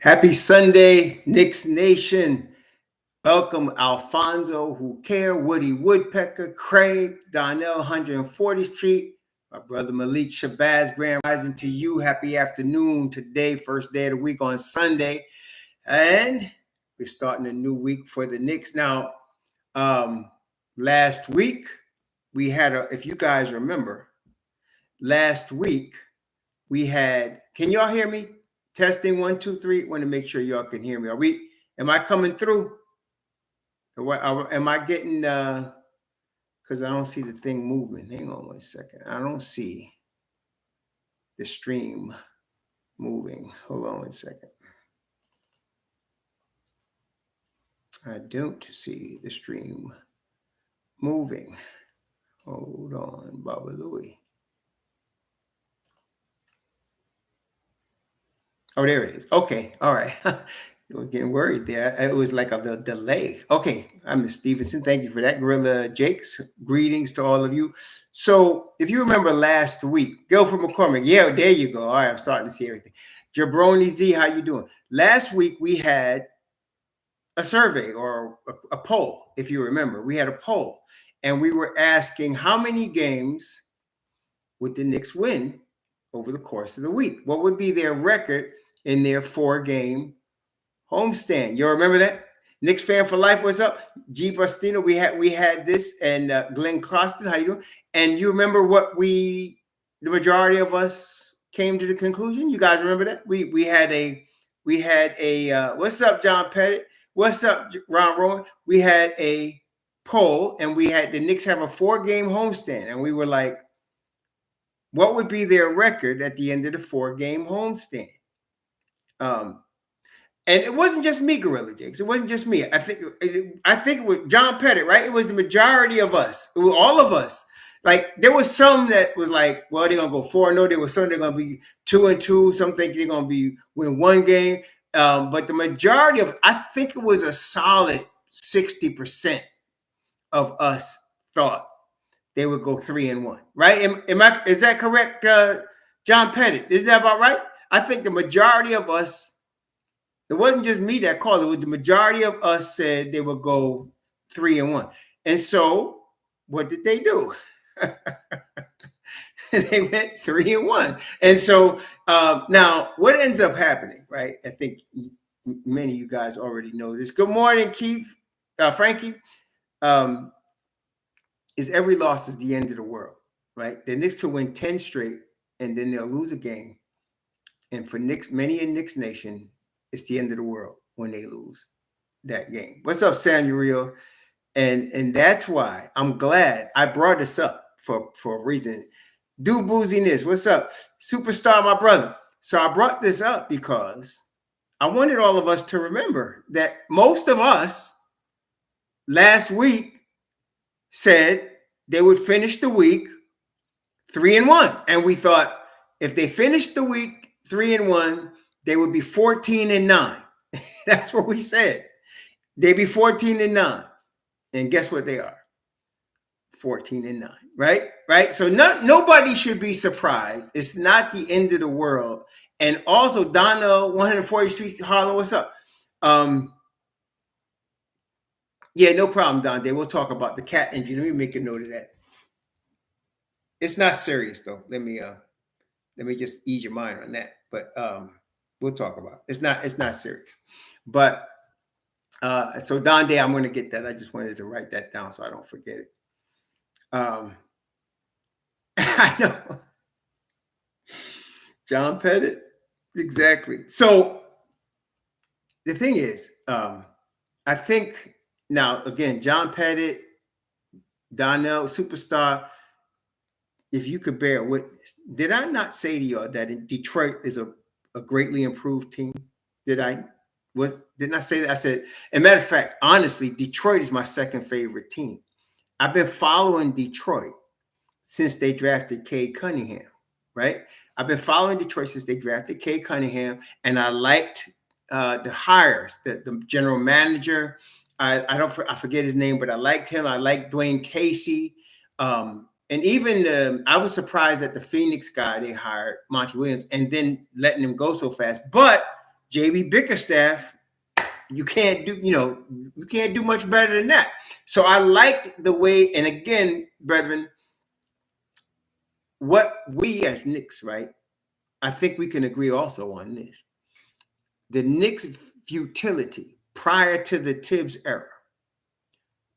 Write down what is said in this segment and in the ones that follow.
Happy Sunday, Knicks Nation. Welcome Alfonso, Who Care, Woody Woodpecker, Craig, Donnell, 140th Street, my brother Malik Shabazz, Grand Rising to you. Happy afternoon today, first day of the week on Sunday. And we're starting a new week for the Knicks. Now, last week, we had, if you guys remember, last week, we had, can y'all hear me? Testing 1, 2, 3. Want to make sure y'all can hear me. Am I coming through? Am I getting, because I don't see the thing moving. Hang on 1 second. I don't see the stream moving. Hold on 1 second. I don't see the stream moving. Hold on, Baba Louie. Oh, there it is. Okay. All right. You were getting worried there. It was like a delay. Okay. I'm Miss Stevenson. Thank you for that. Gorilla Jakes. Greetings to all of you. So if you remember last week, Guilford McCormick. Yeah, there you go. All right. I'm starting to see everything. Jabroni Z, how you doing? Last week we had a survey or a poll, if you remember. We had a poll. And we were asking how many games would the Knicks win over the course of the week? What would be their record in their 4-game homestand? You remember that? Knicks fan for life. What's up? G Bustino. We had this, and Glenn Closton. How you doing? And you remember what the majority of us came to the conclusion? You guys remember that? We had a what's up, John Pettit? What's up, Ron Rowan? We had a poll, and we had the Knicks have a 4-game homestand, and we were like, what would be their record at the end of the 4-game homestand? And it wasn't just me, Gorilla Jakes. It wasn't just me. I think it was John Pettit, right? It was the majority of us. It was all of us. Like there was some that was like, well, they're gonna go 4-0. There was some they're gonna be 2-2. Some think they're gonna win 1 game. But the majority of, I think it was a solid 60% of us thought they would go 3-1, right? Is that correct, John Pettit? Is that about right? I think the majority of us, it wasn't just me that called, it was the majority of us said they would go 3-1. And so what did they do? They went 3-1. And so now what ends up happening, right? I think many of you guys already know this. Good morning, Keith, Frankie. Is every loss is the end of the world, right? The Knicks could win 10 straight and then they'll lose a game. And for many in Knicks Nation, it's the end of the world when they lose that game. What's up, Samuel? And that's why I'm glad I brought this up for a reason. Do booziness. What's up? Superstar, my brother. So I brought this up because I wanted all of us to remember that most of us last week said they would finish the week 3-1. And we thought if they finished the week 3-1, they would be 14-9. That's what we said. They'd be 14-9. And guess what they are? 14-9, right? Right? So nobody should be surprised. It's not the end of the world. And also, Donna, 140th Street, Harlem, what's up? Yeah, no problem, Dante. We'll talk about the cat injury. Let me make a note of that. It's not serious, though. Let me just ease your mind on that. But we'll talk about it. It's not serious. But so Dante, I'm going to get that. I just wanted to write that down so I don't forget it. I know. John Pettit. Exactly. So the thing is, I think now, again, John Pettit, Donnell, superstar, if you could bear witness, did I not say to y'all that Detroit is a greatly improved team? Didn't I say that? I said, as a matter of fact, honestly, Detroit is my second favorite team. I've been following Detroit since they drafted Cade Cunningham, right? I've been following Detroit since they drafted Cade Cunningham, and I liked the hires, the general manager. I forget his name, but I liked him. I liked Dwayne Casey. And even I was surprised that the Phoenix guy they hired, Monty Williams, and then letting him go so fast. But JB Bickerstaff, you can't do much better than that. So I liked the way, and again, brethren, what we as Knicks, right? I think we can agree also on this. The Knicks' futility prior to the Tibbs era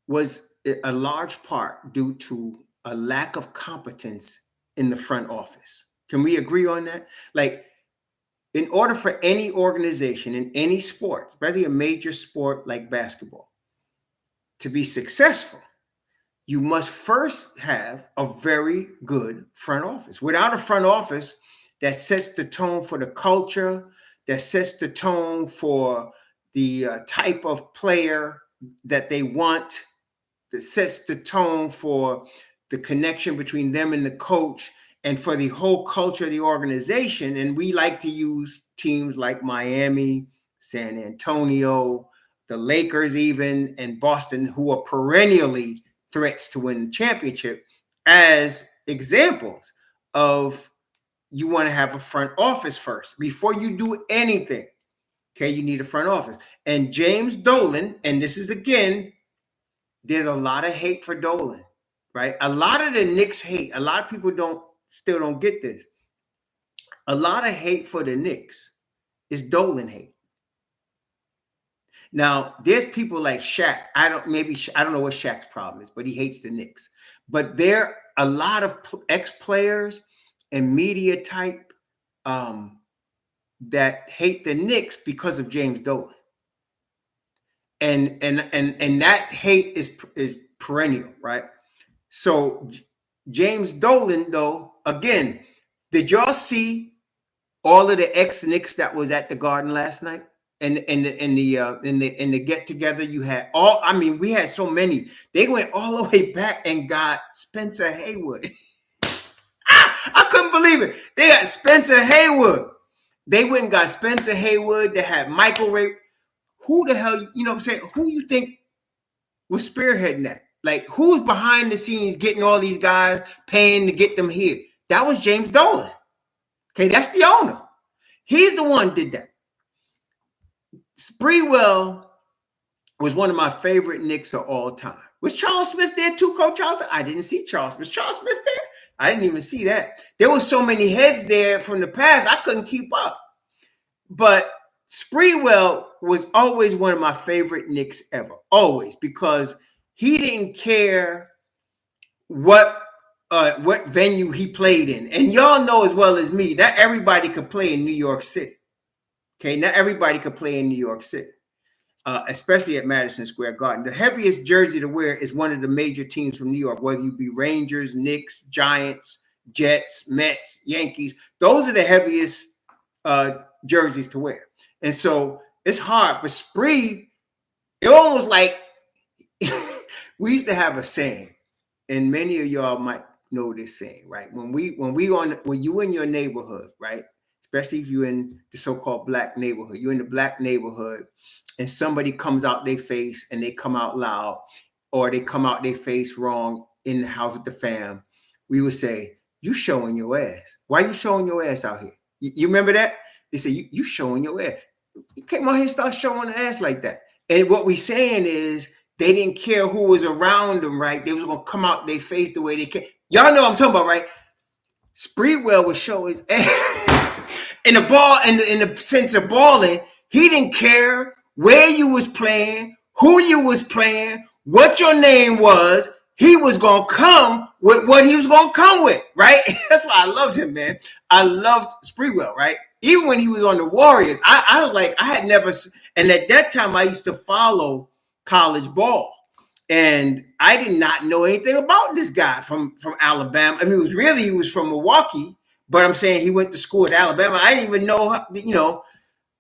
was a large part due to a lack of competence in the front office. Can we agree on that? Like, in order for any organization in any sport, especially a major sport like basketball, to be successful, you must first have a very good front office. Without a front office that sets the tone for the culture, that sets the tone for the type of player that they want, that sets the tone for the connection between them and the coach and for the whole culture of the organization. And we like to use teams like Miami, San Antonio, the Lakers even, and Boston, who are perennially threats to win the championship, as examples of you want to have a front office first. Before you do anything, okay, you need a front office. And James Dolan, and this is again, there's a lot of hate for Dolan, right? A lot of the Knicks hate. A lot of people still don't get this. A lot of hate for the Knicks is Dolan hate. Now, there's people like Shaq. I don't know what Shaq's problem is, but he hates the Knicks. But there are a lot of ex-players and media type that hate the Knicks because of James Dolan. And that hate is perennial, right? So James Dolan, though, again, did y'all see all of the ex-Knicks that was at the Garden last night? And the get together, you had we had so many. They went all the way back and got Spencer Haywood. I couldn't believe it. They got Spencer Haywood. They went and got Spencer Haywood. They had Michael Ray. Who the hell, you know what I'm saying? Who you think was spearheading that? Like, who's behind the scenes getting all these guys, paying to get them here? That was James Dolan. Okay, that's the owner. He's the one who did that. Sprewell was one of my favorite Knicks of all time. Was Charles Smith there too, Coach Charles? I didn't see Charles. Was Charles Smith there? I didn't even see that. There were so many heads there from the past, I couldn't keep up. But Sprewell was always one of my favorite Knicks ever. Always. Because he didn't care what venue he played in. And y'all know as well as me that everybody could play in New York City. Okay, not everybody could play in New York City, especially at Madison Square Garden. The heaviest jersey to wear is one of the major teams from New York, whether you be Rangers, Knicks, Giants, Jets, Mets, Yankees. Those are the heaviest jerseys to wear. And so it's hard. But Spree, it almost like we used to have a saying, and many of y'all might know this saying, right? When you in your neighborhood, right? Especially if you're in the so-called black neighborhood, you're in the black neighborhood and somebody comes out their face and they come out loud or they come out their face wrong in the house with the fam, we would say, you showing your ass. Why you showing your ass out here? You remember that? They say, you showing your ass. You came out here and start showing the ass like that. And what we saying is they didn't care who was around them, right? They was going to come out their face the way they came. Y'all know what I'm talking about, right? Sprewell would show his ass. In the sense of balling, he didn't care where you was playing, who you was playing, what your name was. He was going to come with what he was going to come with, right? That's why I loved him, man. I loved Sprewell, right? Even when he was on the Warriors, I was like, I had never, and at that time I used to follow college ball. And I did not know anything about this guy from Alabama. I mean, he was from Milwaukee, but I'm saying he went to school at Alabama. I didn't even know,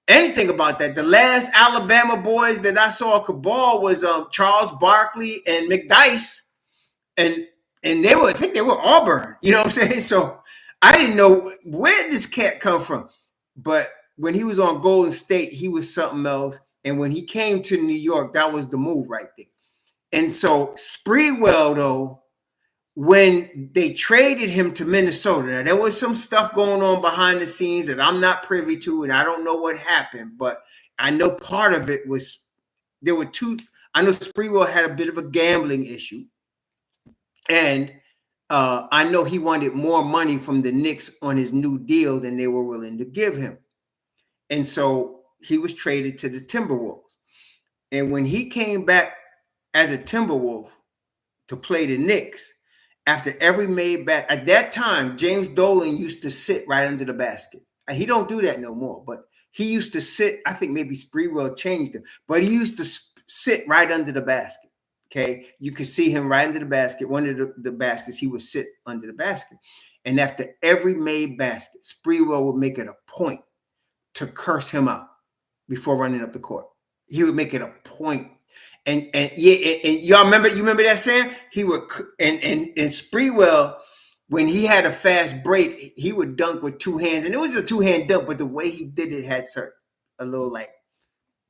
anything about that. The last Alabama boys that I saw could ball was Charles Barkley and McDyess. And I think they were Auburn, you know what I'm saying? So I didn't know where this cat come from. But when he was on Golden State, he was something else. And when he came to New York, that was the move right there. And so Sprewell, though, when they traded him to Minnesota, now there was some stuff going on behind the scenes that I'm not privy to, and I don't know what happened, but I know part of it was there were two. I know Sprewell had a bit of a gambling issue, and I know he wanted more money from the Knicks on his new deal than they were willing to give him, and so he was traded to the Timberwolves. And when he came back as a Timberwolf to play the Knicks, after every made back, at that time, James Dolan used to sit right under the basket. And he don't do that no more, but he used to sit, I think maybe Sprewell changed him, but he used to sit right under the basket. Okay. You could see him right under the basket. One of the baskets, he would sit under the basket. And after every made basket, Sprewell would make it a point to curse him out before running up the court. He would make it a point. And yeah, and y'all remember that saying? He would and Sprewell, when he had a fast break, he would dunk with two hands, and it was a two-hand dunk, but the way he did it had a little like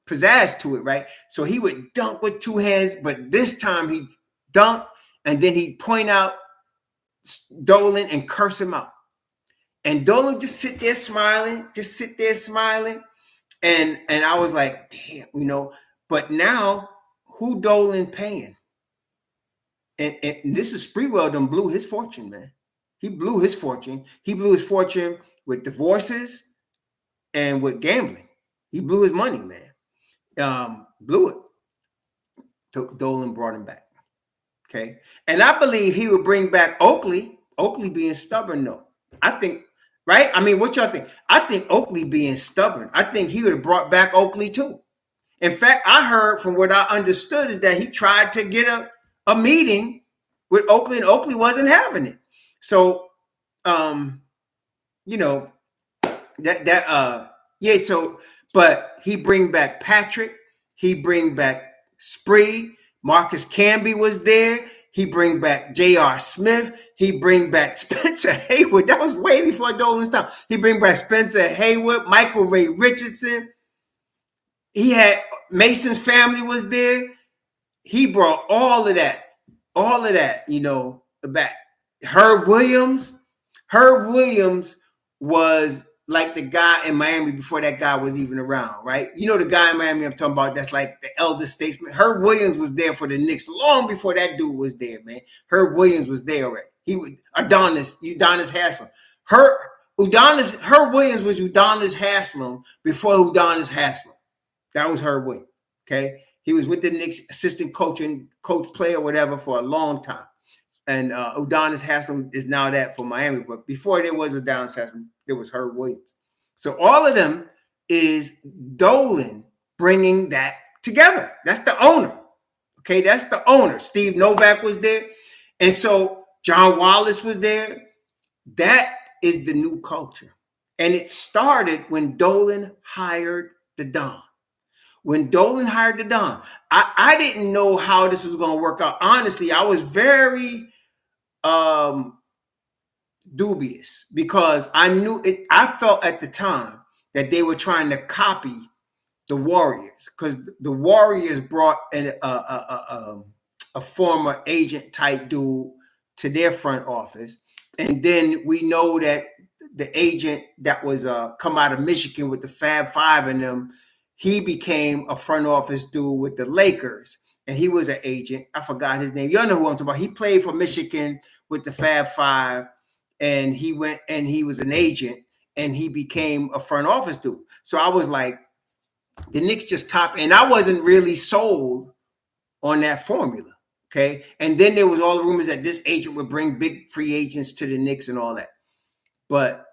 pizzazz to it, right? So he would dunk with two hands, but this time he'd dunk and then he'd point out Dolan and curse him out, and Dolan just sit there smiling, and I was like, damn, But now, who Dolan paying? And this is Sprewell done blew his fortune, man. He blew his fortune. He blew his fortune with divorces and with gambling. He blew his money, man. Blew it. Dolan brought him back. Okay. And I believe he would bring back Oakley. Oakley being stubborn, though. I think, right? I mean, what y'all think? I think Oakley being stubborn. I think he would have brought back Oakley too. In fact, I heard from what I understood is that he tried to get a meeting with Oakley, and Oakley wasn't having it. So, but he bring back Patrick, he bring back Spree, Marcus Camby was there, he bring back J.R. Smith, he bring back Spencer Haywood. That was way before Dolan's time. He bring back Spencer Haywood, Michael Ray Richardson. He had Mason's family was there. He brought all of that, back. Herb Williams was like the guy in Miami before that guy was even around, right? You know the guy in Miami I'm talking about, that's like the elder statesman. Herb Williams was there for the Knicks long before that dude was there, man. Herb Williams was there already. He would Udonis Haslem. Herb Williams was Udonis Haslem before Udonis Haslem. That was Herb Williams. Okay. He was with the Knicks assistant coach player, whatever, for a long time. And Udonis Haslem is now that for Miami. But before there was Udonis Haslem, there was Herb Williams. So all of them is Dolan bringing that together. That's the owner. Okay. That's the owner. Steve Novak was there. And so John Wallace was there. That is the new culture. And it started when Dolan hired the Don. When Dolan hired the Don, I didn't know how this was going to work out. Honestly, I was very dubious because I knew it. I felt at the time that they were trying to copy the Warriors because the Warriors brought a former agent type dude to their front office. And then we know that the agent that was come out of Michigan with the Fab Five in them, he became a front office dude with the Lakers, and he was an agent. I forgot his name. Y'all know who I'm talking about. He played for Michigan with the Fab Five, and he went and he was an agent, and he became a front office dude. So I was like, the Knicks just copied, and I wasn't really sold on that formula. Okay, and then there was all the rumors that this agent would bring big free agents to the Knicks and all that. But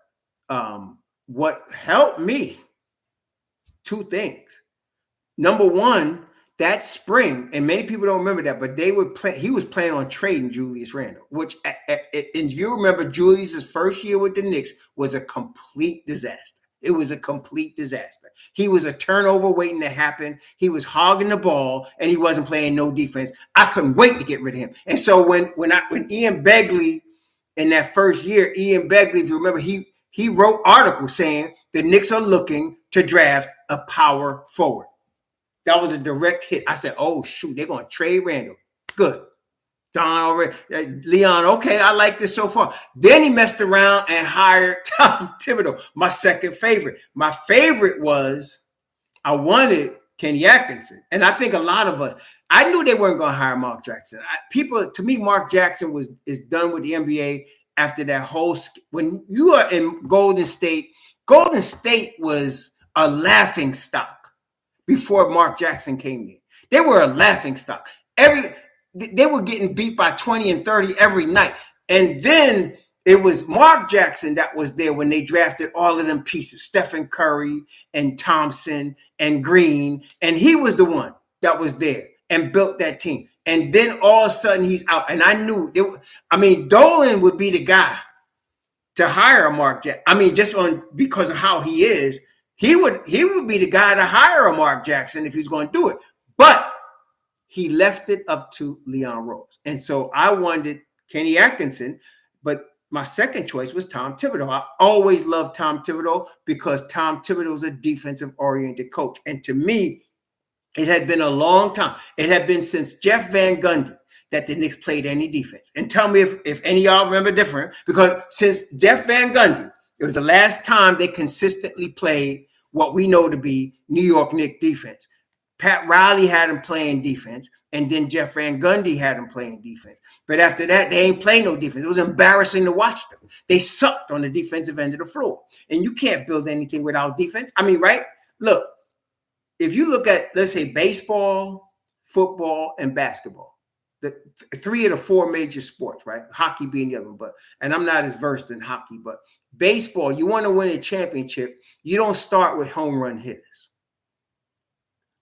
what helped me? Two things. Number one, that spring, and many people don't remember that, but he was planning on trading Julius Randle, which, and you remember Julius's first year with the Knicks was a complete disaster. It was a complete disaster. He was a turnover waiting to happen. He was hogging the ball, and he wasn't playing no defense. I couldn't wait to get rid of him. And so when Ian Begley in that first year, Ian Begley, if you remember, he wrote articles saying the Knicks are looking to draft a power forward. That was a direct hit. I said, oh, shoot, they're going to trade Randle. Good. Leon, okay, I like this so far. Then he messed around and hired Tom Thibodeau, my second favorite. My favorite was I wanted Kenny Atkinson. And I think a lot of us, I knew they weren't going to hire Mark Jackson. To me, Mark Jackson is done with the NBA after that whole, when you are in Golden State was a laughing stock before Mark Jackson came in. They were a laughing stock. They were getting beat by 20 and 30 every night. And then it was Mark Jackson that was there when they drafted all of them pieces, Stephen Curry and Thompson and Green. And he was the one that was there and built that team. And then all of a sudden he's out. And I knew, Dolan would be the guy to hire a Mark Jackson. Because of how he is, he would be the guy to hire a Mark Jackson if he's going to do it. But he left it up to Leon Rose. And so I wanted Kenny Atkinson, but my second choice was Tom Thibodeau. I always loved Tom Thibodeau because Tom Thibodeau is a defensive-oriented coach. And to me, it had been a long time. It had been since Jeff Van Gundy that the Knicks played any defense. And tell me if any of y'all remember different, because since Jeff Van Gundy, it was the last time they consistently played what we know to be New York Knicks defense. Pat Riley had him playing defense, and then Jeff Van Gundy had him playing defense. But after that, they ain't playing no defense. It was embarrassing to watch them. They sucked on the defensive end of the floor. And you can't build anything without defense. Right? Look, if you look at, let's say, baseball, football, and basketball, the three of the four major sports, right? Hockey being the other one, and I'm not as versed in hockey, but baseball, you want to win a championship, you don't start with home run hitters.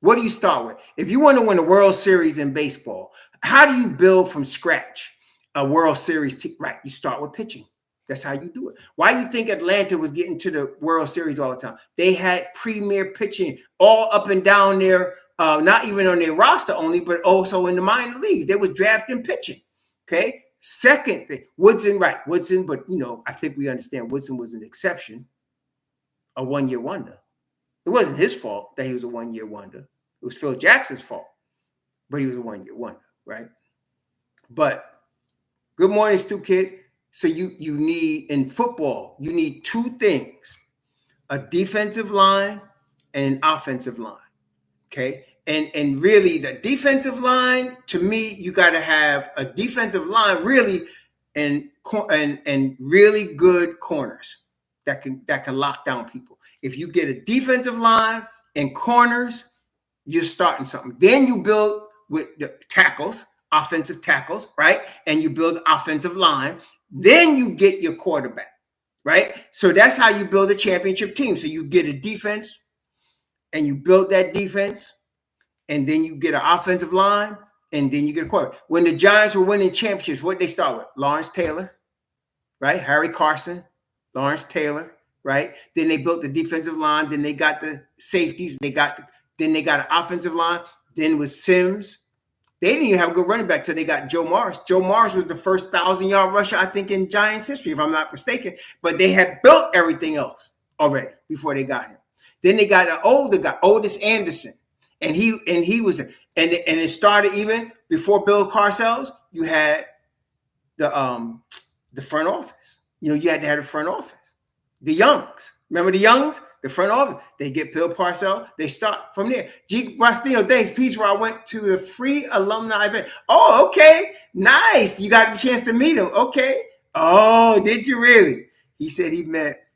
What do you start with? If you want to win a World Series in baseball, how do you build from scratch a World Series team? Right, you start with pitching. That's how you do it. Why do you think Atlanta was getting to the World Series all the time? They had premier pitching all up and down there, not even on their roster only, but also in the minor leagues. They was drafting pitching. Okay. Second thing, Woodson, but I think we understand Woodson was an exception, a one-year wonder. It wasn't his fault that he was a one-year wonder. It was Phil Jackson's fault, but he was a one-year wonder, right? But good morning, Stu Kid. So you need, in football, you need two things: a defensive line and an offensive line. Okay. And really the defensive line, to me, you got to have a defensive line really and really good corners that can lock down people. If you get a defensive line and corners, you're starting something. Then you build with the tackles, offensive tackles, right? And you build offensive line. Then you get your quarterback, right? So that's how you build a championship team. So you get a defense and you build that defense, and then you get an offensive line, and then you get a quarterback. When the Giants were winning championships, what they start with? Lawrence Taylor, right? Harry Carson, Lawrence Taylor, right? Then they built the defensive line. Then they got the safeties. Then they got an offensive line. Then with Sims. They didn't even have a good running back till they got Joe Morris. Joe Morris was the first 1,000-yard rusher, I think, in Giants history, if I'm not mistaken. But they had built everything else already before they got him. Then they got an older guy, Otis Anderson. And he was, and it started even before Bill Parcells. You had the front office. You had to have the front office. The Youngs, remember the Youngs? The front office. They get Bill Parcells. They start from there. G. Bastino, thanks. Peace. Where I went to the free alumni event. Oh, okay, nice. You got a chance to meet him. Okay. Oh, did you really? He said he met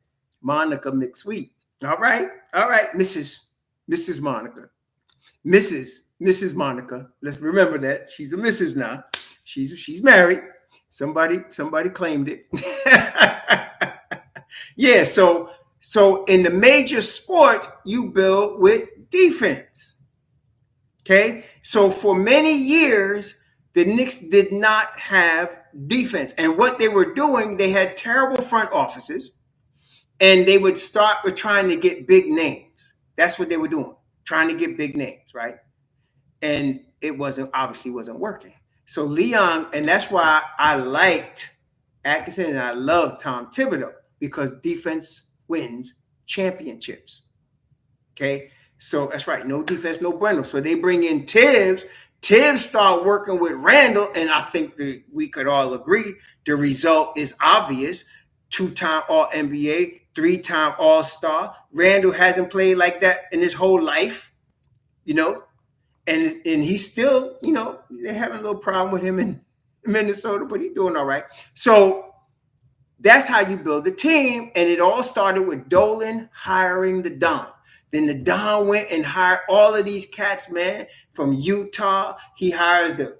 Monica McSweet. All right, Mrs. Monica. Mrs. Monica. Let's remember that she's a Mrs. now. She's married. Somebody claimed it. Yeah. So in the major sports, you build with defense. Okay. So for many years, the Knicks did not have defense, and what they were doing, they had terrible front offices, and they would start with trying to get big names. That's what they were doing. Trying to get big names, right? And it obviously wasn't working. So Leon, and that's why I liked Atkinson and I love Tom Thibodeau, because defense wins championships. Okay. So that's right. No defense, no bueno. So they bring in Tibbs Tibbs started working with Randall, and I think that we could all agree the result is obvious. 2-time All NBA, 3-time All Star. Randall hasn't played like that in his whole life, you know, and he's still, they're having a little problem with him in Minnesota, but he's doing all right. So that's how you build a team, and it all started with Dolan hiring the Don. Then the Don went and hired all of these cats, man, from Utah. He hires the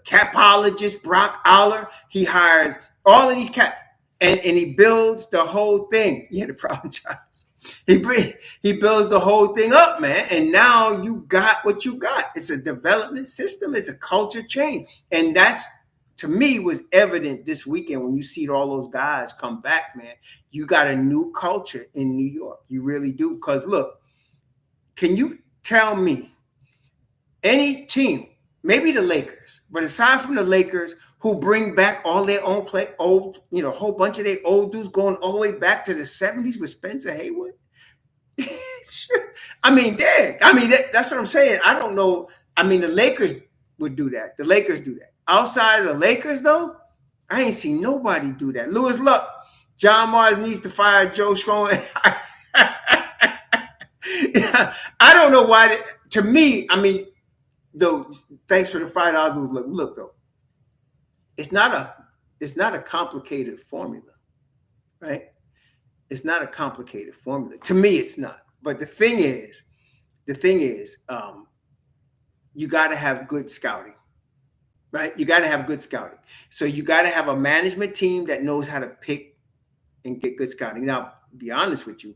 capologist, Brock Aller. He hires all of these cats, and he builds the whole thing. You had a problem, John. He builds the whole thing up, man, and now you got what you got. It's a development system. It's a culture change, and that's, to me, was evident this weekend when you see all those guys come back, man. You got a new culture in New York. You really do. Because look, can you tell me any team, maybe the Lakers, but aside from the Lakers, who bring back all their own play, a whole bunch of their old dudes going all the way back to the 70s with Spencer Haywood? I mean, that's what I'm saying. I don't know. I mean, the Lakers would do that. The Lakers do that. Outside of the Lakers, though, I ain't seen nobody do that. Lewis Luck, John Mars needs to fire Joe Schroen. I don't know why. To me, I mean, though, thanks for the $5. Look, though, it's not a complicated formula, right? It's not a complicated formula. To me, it's not. But the thing is, you got to have good scouting. Right? You got to have good scouting. So you got to have a management team that knows how to pick and get good scouting. Now, to be honest with you,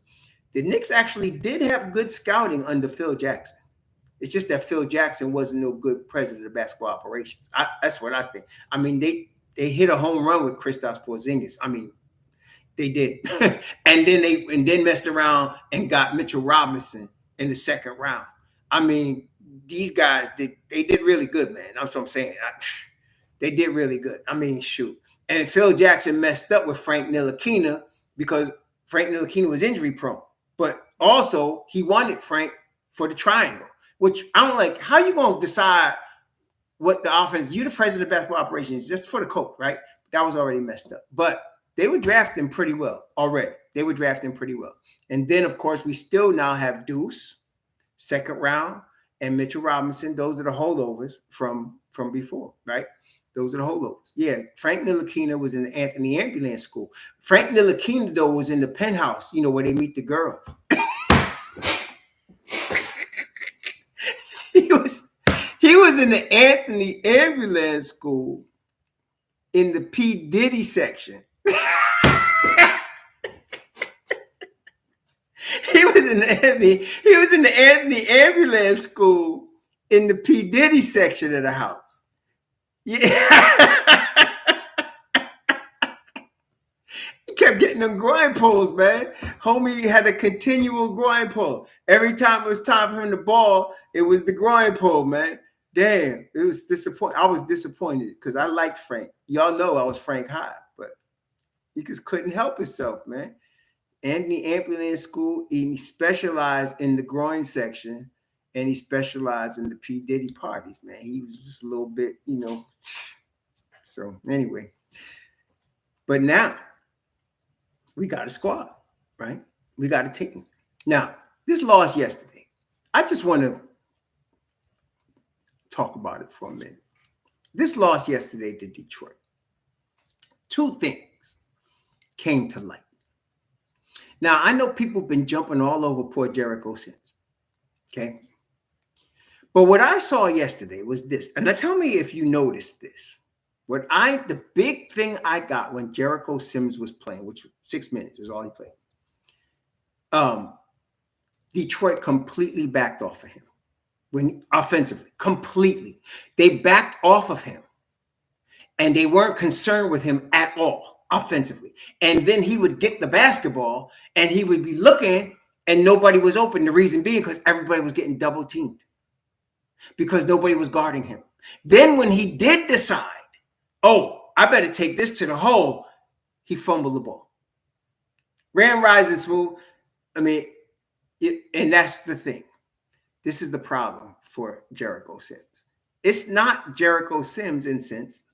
the Knicks actually did have good scouting under Phil Jackson. It's just that Phil Jackson wasn't no good president of basketball operations. That's what I think. I mean, they hit a home run with Kristaps Porzingis. I mean, they did. and then messed around and got Mitchell Robinson in the second round. I mean, these guys, they did really good, man. That's what I'm saying. They did really good. I mean, shoot. And Phil Jackson messed up with Frank Ntilikina because Frank Ntilikina was injury prone. But also, he wanted Frank for the triangle, which I'm like, how you going to decide what the offense, you the president of basketball operations, just for the coach, right? That was already messed up. But they were drafting pretty well already. They were drafting pretty well. And then, of course, we still now have Deuce, second round, and Mitchell Robinson. Those are the holdovers from before, right? Those are the holdovers. Yeah, Frank Ntilikina was in the Anthony Ambulance School. Frank Ntilikina, though, was in the penthouse, where they meet the girls. He was in the Anthony Ambulance School in the P. Diddy section. He was in the Anthony Ambulance School in the P. Diddy section of the house. Yeah. He kept getting them groin pulls, man. Homie had a continual groin pull. Every time it was time for him to ball, it was the groin pull, man. Damn, it was disappointing. I was disappointed because I liked Frank. Y'all know I was Frank high, but he just couldn't help himself, man. Anthony Ambulance School, he specialized in the groin section, and he specialized in the P. Diddy parties, man. He was just a little bit, So anyway, but now we got a squad, right? We got a team. Now, this loss yesterday, I just want to talk about it for a minute. This loss yesterday to Detroit, two things came to light. Now, I know people have been jumping all over poor Jericho Sims, okay? But what I saw yesterday was this, and now tell me if you noticed this. The big thing I got when Jericho Sims was playing, which 6 minutes is all he played, Detroit completely backed off of him. Offensively, completely. They backed off of him, and they weren't concerned with him at all offensively. And then he would get the basketball, and he would be looking, and nobody was open. The reason being because everybody was getting double teamed because nobody was guarding him. Then when he did decide, I better take this to the hole, he fumbled the ball. Ran rising smooth. I mean, and that's the thing. This is the problem for Jericho Sims. It's not Jericho Sims' incense.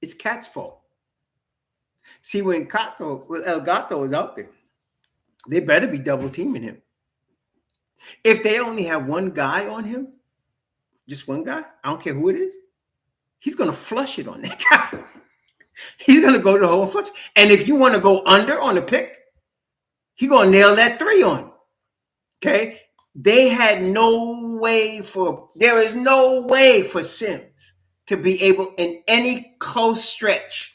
It's Cat's fault. See, when El Gato is out there, they better be double teaming him. If they only have one guy on him, just one guy, I don't care who it is, he's going to flush it on that guy. He's going to go to the hole and flush. And if you want to go under on the pick, he's going to nail that three on. Okay? There is no way for Sims to be able in any close stretch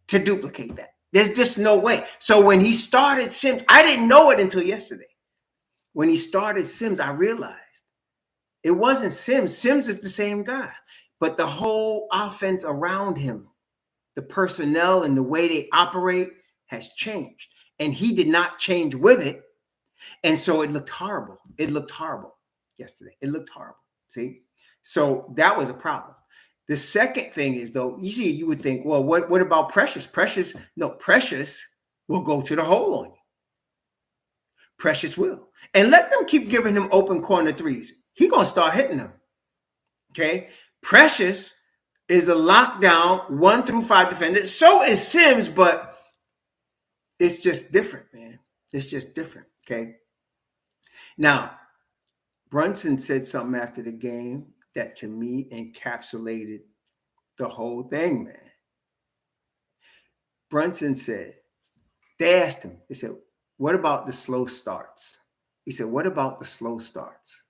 to duplicate that. There's just no way. So when he started Sims, I didn't know it until yesterday. When he started Sims, I realized it wasn't Sims. Sims is the same guy, but the whole offense around him, the personnel and the way they operate has changed. And he did not change with it. And so it looked horrible. It looked horrible yesterday. It looked horrible. See? So that was a problem. The second thing is, though, you would think, well, what about Precious? Precious will go to the hole on you. Precious will. And let them keep giving him open corner threes. He's going to start hitting them. Okay? Precious is a lockdown 1 through 5 defender. So is Sims, but it's just different, man. It's just different. Okay? Now, Brunson said something after the game that to me encapsulated the whole thing, man. Brunson said, they asked him, they said, what about the slow starts? He said, what about the slow starts?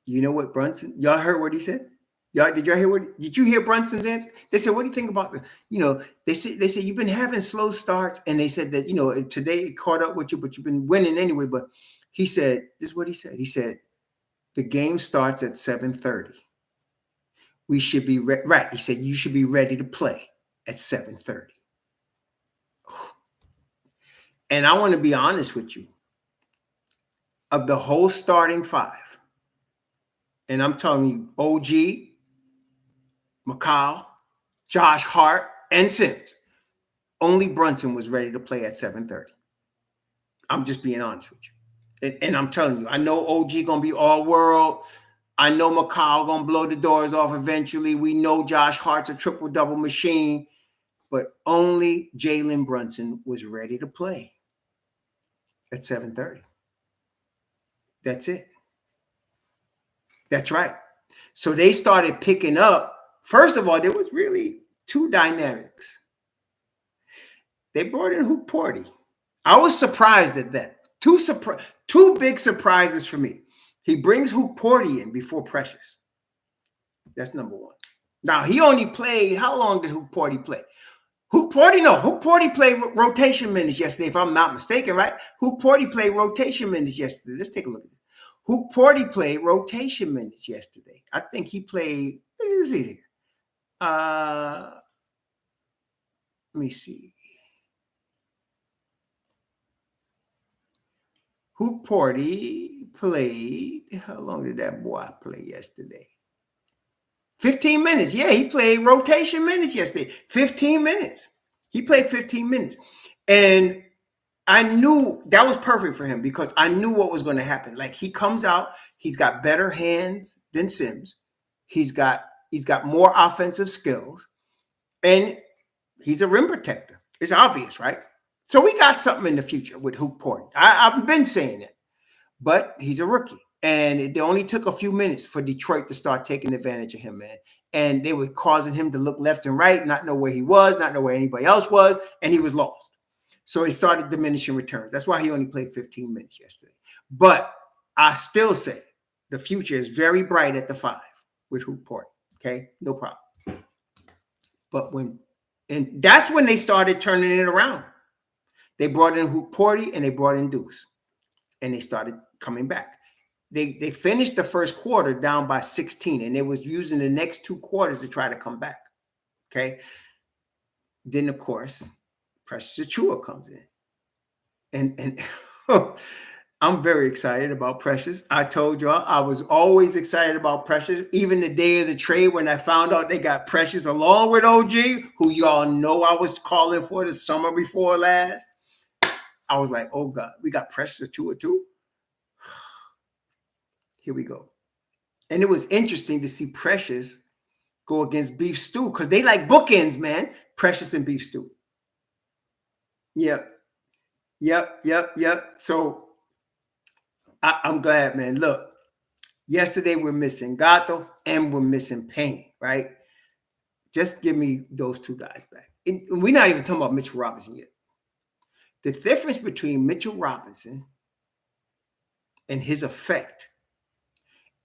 You know what Brunson, y'all heard what he said? Did you hear Brunson's answer? They said, what do you think about they said, you've been having slow starts. And they said that, today it caught up with you, but you've been winning anyway. But he said, this is what he said. He said, the game starts at 7:30. We should be right. He said, you should be ready to play at 7:30. And I want to be honest with you. Of the whole starting five, and I'm telling you, OG, McCall, Josh Hart, and Sims, only Brunson was ready to play at 7:30. I'm just being honest with you. And I'm telling you, I know OG going to be all world. I know McCall going to blow the doors off eventually. We know Josh Hart's a triple-double machine. But only Jalen Brunson was ready to play at 7:30. That's it. That's right. So they started picking up. First of all, there was really two dynamics. They brought in Hoop Porty. I was surprised at that. Two big surprises for me. He brings Hoop Porty in before Precious. That's number one. Now, he only played, how long did Hoop Porty play? Hoop Porty played rotation minutes yesterday, if I'm not mistaken, right? Hoop Porty played rotation minutes yesterday. Let's take a look at this. Hoop Porty played rotation minutes yesterday. I think he played, what is it here? Let me see. Hoop Porty played, how long did that boy play yesterday? 15 minutes. Yeah, he played rotation minutes yesterday. 15 minutes. He played 15 minutes. And I knew that was perfect for him because I knew what was going to happen. Like, he comes out, he's got better hands than Sims. He's got more offensive skills. And he's a rim protector. It's obvious, right? So we got something in the future with Hoop Porty. I've been saying it. But he's a rookie. And it only took a few minutes for Detroit to start taking advantage of him, man. And they were causing him to look left and right, not know where he was, not know where anybody else was, and he was lost. So he started diminishing returns. That's why he only played 15 minutes yesterday. But I still say the future is very bright at the 5 with Hoop Porty. Okay? No problem. But and that's when they started turning it around. They brought in Hoop Porty and they brought in Deuce. And they started coming back. They finished the first quarter down by 16, and they was using the next 2 quarters to try to come back. Okay. Then, of course, Precious Achiuwa comes in. And I'm very excited about Precious. I told y'all I was always excited about Precious. Even the day of the trade when I found out they got Precious along with OG, who y'all know I was calling for the summer before last. I was like, oh, God, we got Precious Achiuwa too? Here we go. And it was interesting to see Precious go against Beef Stew because they like bookends, man. Precious and Beef Stew. Yep, yep. So I'm glad, man. Look, yesterday we're missing Gato and we're missing Payne, right? Just give me those two guys back. And we're not even talking about Mitchell Robinson yet. The difference between Mitchell Robinson and his effect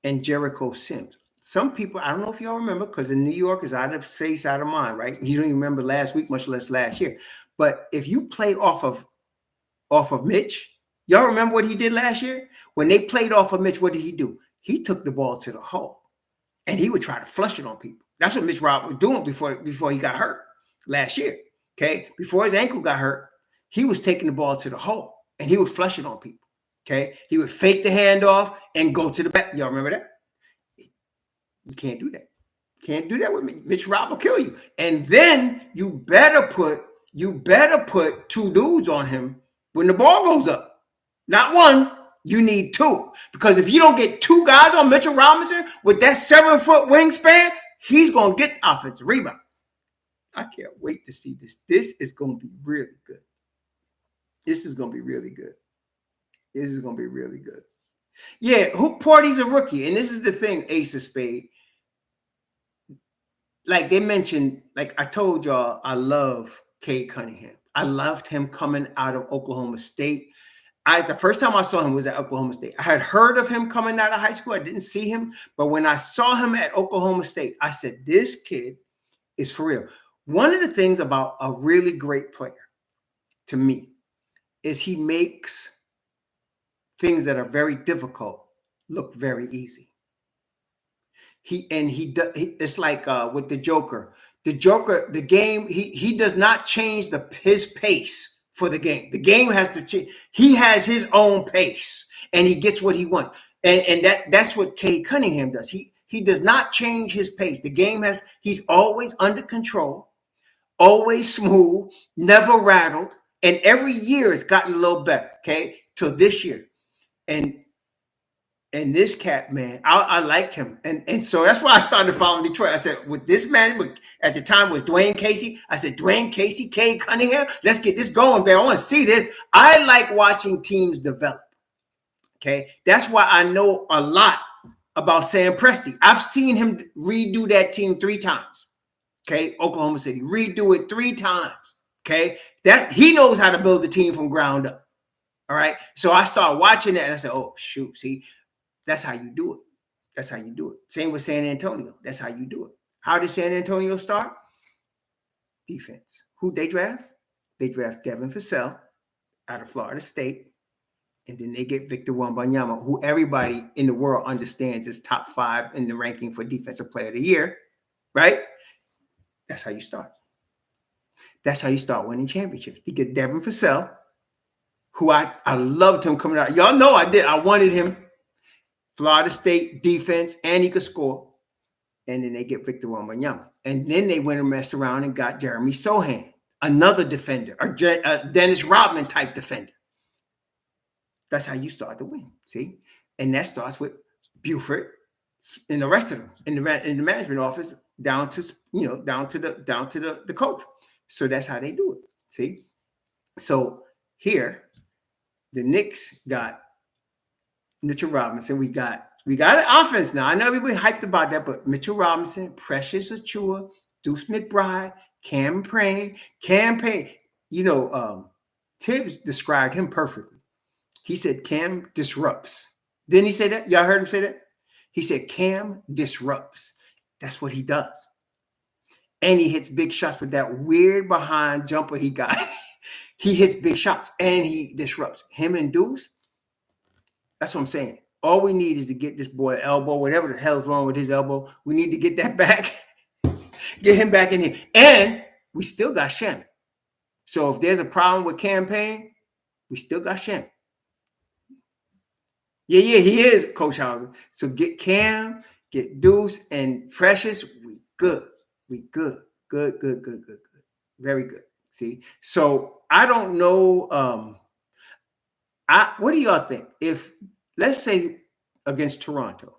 and Jericho Sims. Some people, I don't know if y'all remember, because in New York is out of face, out of mind, right? You don't even remember last week, much less last year. But if you play off of Mitch, y'all remember what he did last year? When they played off of Mitch, what did he do? He took the ball to the hole and he would try to flush it on people. That's what MitchRob was doing before he got hurt last year. Okay. Before his ankle got hurt, he was taking the ball to the hole and he would flush it on people. Okay. He would fake the handoff and go to the back. Y'all remember that? You can't do that. Can't do that with me. MitchRob will kill you. And then you better put two dudes on him when the ball goes up. Not one. You need two. Because if you don't get two guys on Mitchell Robinson with that 7-foot wingspan, he's going to get the offensive rebound. I can't wait to see this. This is going to be really good. This is going to be really good. This is going to be really good. Yeah, Porty's a rookie. And this is the thing, Ace of Spade. Like they mentioned, like I told y'all, I love Cade Cunningham. I loved him coming out of Oklahoma State. The first time I saw him was at Oklahoma State. I had heard of him coming out of high school. I didn't see him. But when I saw him at Oklahoma State, I said, this kid is for real. One of the things about a really great player to me is he makes things that are very difficult look very easy. It's like with the Joker. The game, he does not change his pace for the game. The game has to change. He has his own pace and he gets what he wants. And that's what Cade Cunningham does. He does not change his pace. The game he's always under control, always smooth, never rattled. And every year it's gotten a little better, okay? Till this year. And this cat, man, I liked him. And so that's why I started following Detroit. I said, with this man, at the time was Dwayne Casey. I said, Dwayne Casey, Cade Cunningham, let's get this going, man. I want to see this. I like watching teams develop. Okay. That's why I know a lot about Sam Presti. I've seen him redo that team 3 times. Okay. Oklahoma City, redo it 3 times. Okay. That he knows how to build the team from ground up. All right. So I started watching that and I said, oh, shoot, see. That's how you do it. That's how you do it. Same with San Antonio. That's how you do it. How did San Antonio start? Defense. Who they draft? They draft Devin Vassell out of Florida State. And then they get Victor Wembanyama, who everybody in the world understands is top 5 in the ranking for Defensive Player of the Year. Right? That's how you start. That's how you start winning championships. You get Devin Vassell, who I loved him coming out. Y'all know I did. I wanted him. Florida State defense, and he could score. And then they get Victor Wembanyama. And then they went and messed around and got Jeremy Sohan, another defender, a Dennis Rodman type defender. That's how you start to win, see? And that starts with Buford and the rest of them in the management office down to the coach. So that's how they do it, see? So here, the Knicks got Mitchell Robinson. We got an offense now. I know everybody hyped about that, but Mitchell Robinson, Precious Achiuwa, Deuce McBride, Cam Payne. Tibbs described him perfectly. He said Cam disrupts. Didn't he say that? Y'all heard him say that? He said Cam disrupts. That's what he does. And he hits big shots with that weird behind jumper he got. He hits big shots and he disrupts. Him and Deuce. That's what I'm saying. All we need is to get this boy elbow, whatever the hell's wrong with his elbow. We need to get that back, get him back in here. And we still got Shem. So if there's a problem with campaign, we still got Shem. Yeah, he is, Coach Hauser. So get Cam, get Deuce, and Precious. We good. We good. Good. Very good. See? So I don't know. What do y'all think? If, let's say, against Toronto,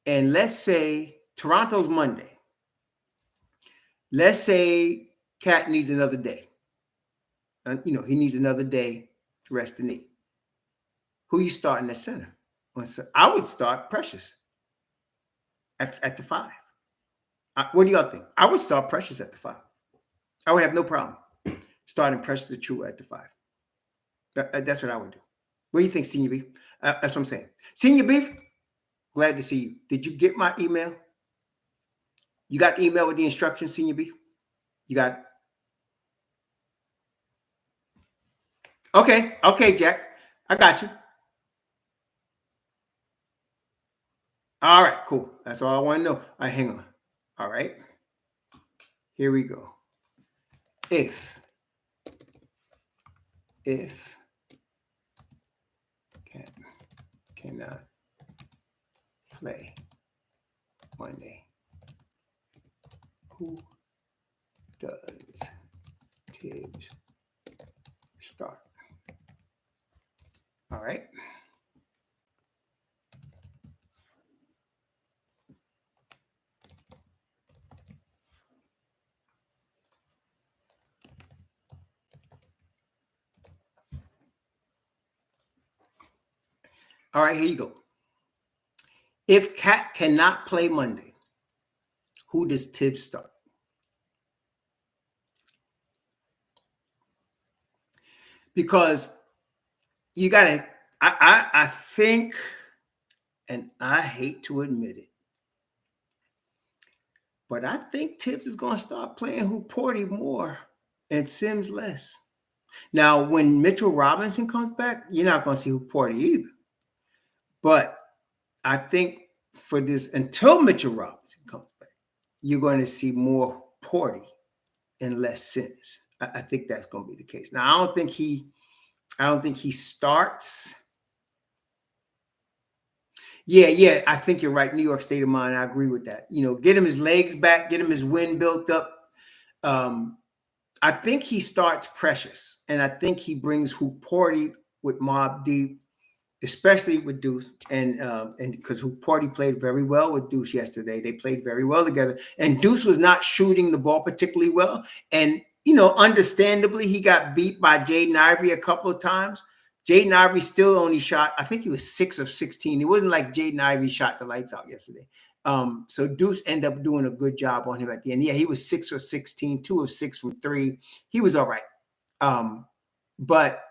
and let's say Toronto's Monday. Let's say Cat needs another day. He needs another day to rest the knee. Who you starting at center? I would start Precious at the 5. What do y'all think? I would start Precious at the 5. I would have no problem starting Precious Achua at the 5. That's what I would do. What do you think, Senior Beef? That's what I'm saying. Senior Beef, glad to see you. Did you get my email? You got the email with the instructions, Senior Beef? You got it? Okay, Jack. I got you. All right, cool. That's all I want to know. All right, hang on. All right. Here we go. If Cat cannot play Monday, who does Tibbs start? All right. All right, here you go. If Cat cannot play Monday, who does Tibbs start? Because you got to, I think, and I hate to admit it, but I think Tibbs is going to start playing Hooporty more and Sims less. Now, when Mitchell Robinson comes back, you're not going to see Hooporty either. But I think for this, until Mitchell Robinson comes back, you're going to see more Hooporty and less Sims. I think that's going to be the case. Now, I don't think he starts. Yeah, I think you're right. New York State of Mind. I agree with that. Get him his legs back, get him his wind built up. I think he starts Precious, and I think he brings Hooporty with Mobb Deep, especially with Deuce, and because Hooporty played very well with Deuce yesterday. They played very well together, and Deuce was not shooting the ball particularly well, and understandably, he got beat by Jaden Ivey a couple of times. Jaden Ivey still only shot, I think he was 6 of 16. It wasn't like Jaden Ivey shot the lights out yesterday. So Deuce ended up doing a good job on him at the end. Yeah, he was 6 of 16, 2 of 6 from 3. He was all right. But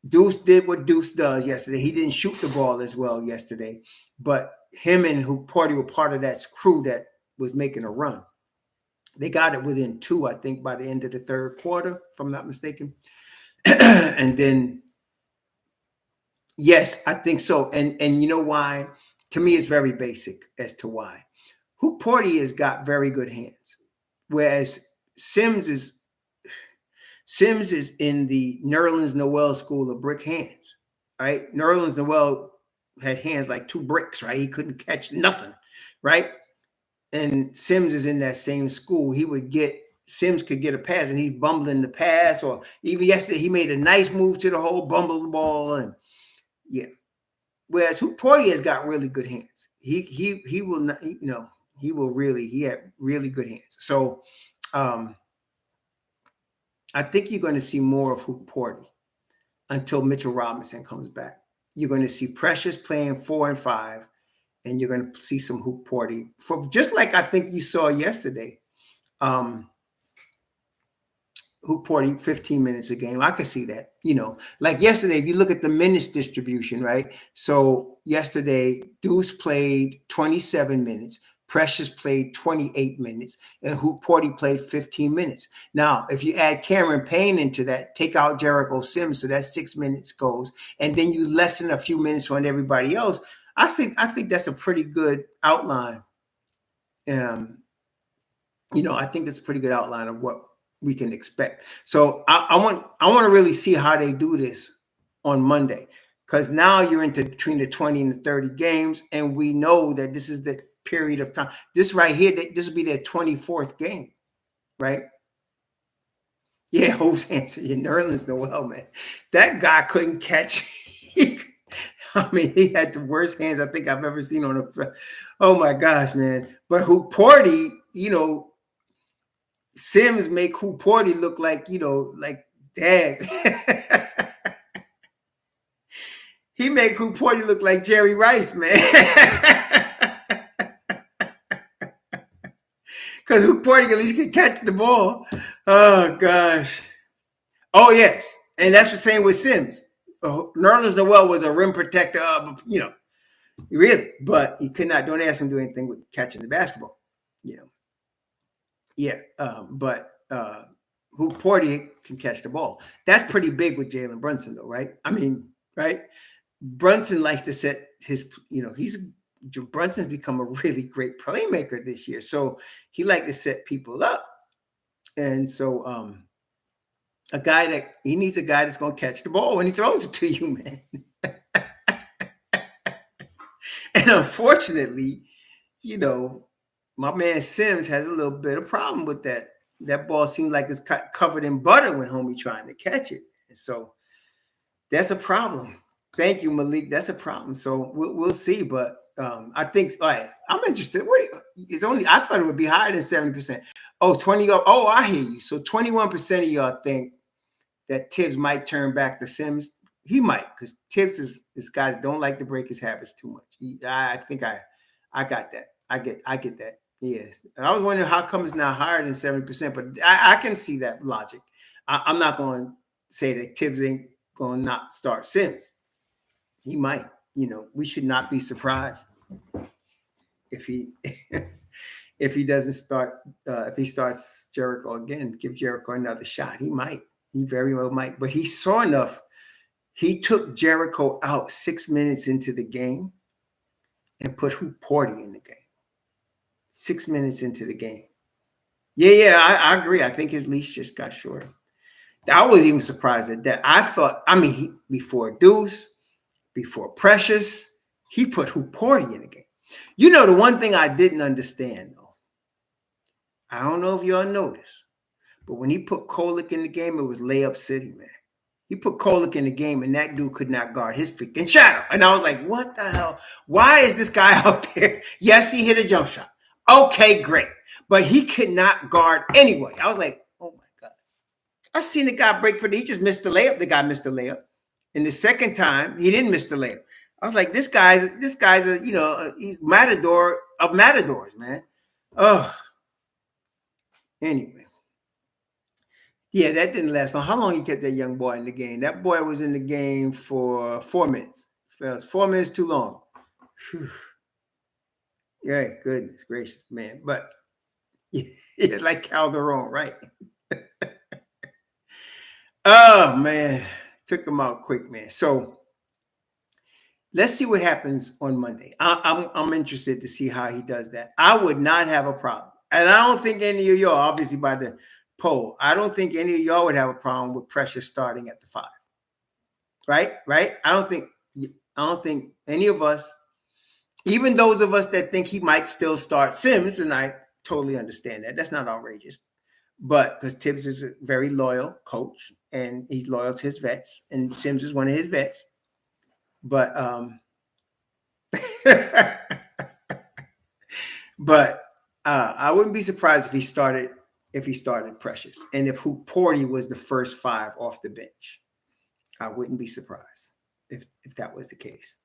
Deuce did what Deuce does yesterday. He didn't shoot the ball as well yesterday. But him and Hooporty were part of that crew that was making a run. They got it within 2, I think, by the end of the third quarter, if I'm not mistaken. And then, yes, I think so. And you know why? To me, it's very basic as to why. Hooporty has got very good hands, whereas Sims is in the Nerlens Noel school of brick hands, right? Nerlens Noel had hands like 2 bricks, right? He couldn't catch nothing, right? And Sims is in that same school. Sims could get a pass and he's bumbling the pass, or even yesterday he made a nice move to the hole, bumbled the ball, and yeah. Whereas Hooporty has got really good hands. He will not, he had really good hands. So I think you're going to see more of Hooporty until Mitchell Robinson comes back. You're going to see Precious playing 4 and 5. And you're going to see some Hooporty, just like I think you saw yesterday. Hooporty, 15 minutes a game. I could see that. Like yesterday, if you look at the minutes distribution, right? So yesterday, Deuce played 27 minutes. Precious played 28 minutes. And Hooporty played 15 minutes. Now, if you add Cameron Payne into that, take out Jericho Sims, so that 6 minutes goes. And then you lessen a few minutes on everybody else. I think that's a pretty good outline. I think that's a pretty good outline of what we can expect. So I want to really see how they do this on Monday, because now you're into between the 20 and the 30 games, and we know that this is the period of time. This right here, this will be their 24th game, right? Yeah, Hope's answer. Nerlens Noel, man. That guy couldn't catch. I mean, he had the worst hands I think I've ever seen on a. Oh my gosh, man! But Hooporty, Sims make Hooporty look like like dag. He make Hooporty look like Jerry Rice, man. Because Hooporty at least can catch the ball. Oh gosh. Oh yes, and that's the same with Sims. Nerlens Noel was a rim protector, really, but he could not. Don't ask him to do anything with catching the basketball. Yeah. But Hooporty can catch the ball. That's pretty big with Jalen Brunson, though, right? I mean, right? Brunson likes to set his. Brunson's become a really great playmaker this year, so he likes to set people up, and so he needs a guy that's going to catch the ball when he throws it to you, man. And unfortunately, my man Sims has a little bit of problem with that. That ball seems like it's covered in butter when homie trying to catch it. And so that's a problem. Thank you, Malik. That's a problem. So we'll see. But I think, all right, I'm interested. I thought it would be higher than 70%. Oh, 20. Oh, I hear you. So 21% of y'all think that Tibbs might turn back to Sims. He might, because Tibbs is guy that don't like to break his habits too much. I think I got that. I get that. Yes. I was wondering how come it's not higher than 70%, but I can see that logic. I'm not going to say that Tibbs ain't going to not start Sims. He might. We should not be surprised if he if he doesn't start. If he starts Jericho again, give Jericho another shot. He might. He very well might. But he saw enough. He took Jericho out 6 minutes into the game and put Hooporty in the game. 6 minutes into the game. Yeah, I agree. I think his leash just got shorter. I was even surprised at that. I thought, before Deuce, before Precious, he put Hooporty in the game. The one thing I didn't understand, though, I don't know if y'all noticed, but when he put Kolek in the game, it was layup city, man. He put Kolek in the game, and that dude could not guard his freaking shadow. And I was like, what the hell? Why is this guy out there? Yes, he hit a jump shot. Okay, great. But he could not guard anyway. I was like, oh, my God. I seen the guy break he just missed the layup. The guy missed the layup. And the second time, he didn't miss the layup. I was like, this guy's he's matador of matadors, man. Oh. Anyway. Yeah, that didn't last long. How long he kept that young boy in the game? That boy was in the game for 4 minutes. 4 minutes too long. Whew. Yeah, goodness gracious, man. But yeah, like Calderon, right? Oh, man. Took him out quick, man. So let's see what happens on Monday. I'm interested to see how he does that. I would not have a problem. And I don't think any of y'all, obviously by the poll, I don't think any of y'all would have a problem with Precious starting at the 5. Right? I don't think any of us, even those of us that think he might still start Sims, and I totally understand that. That's not outrageous. But because Tibbs is a very loyal coach and he's loyal to his vets, and Sims is one of his vets. But I wouldn't be surprised if he started Precious, and if Hooporty was the first 5 off the bench. I wouldn't be surprised if that was the case.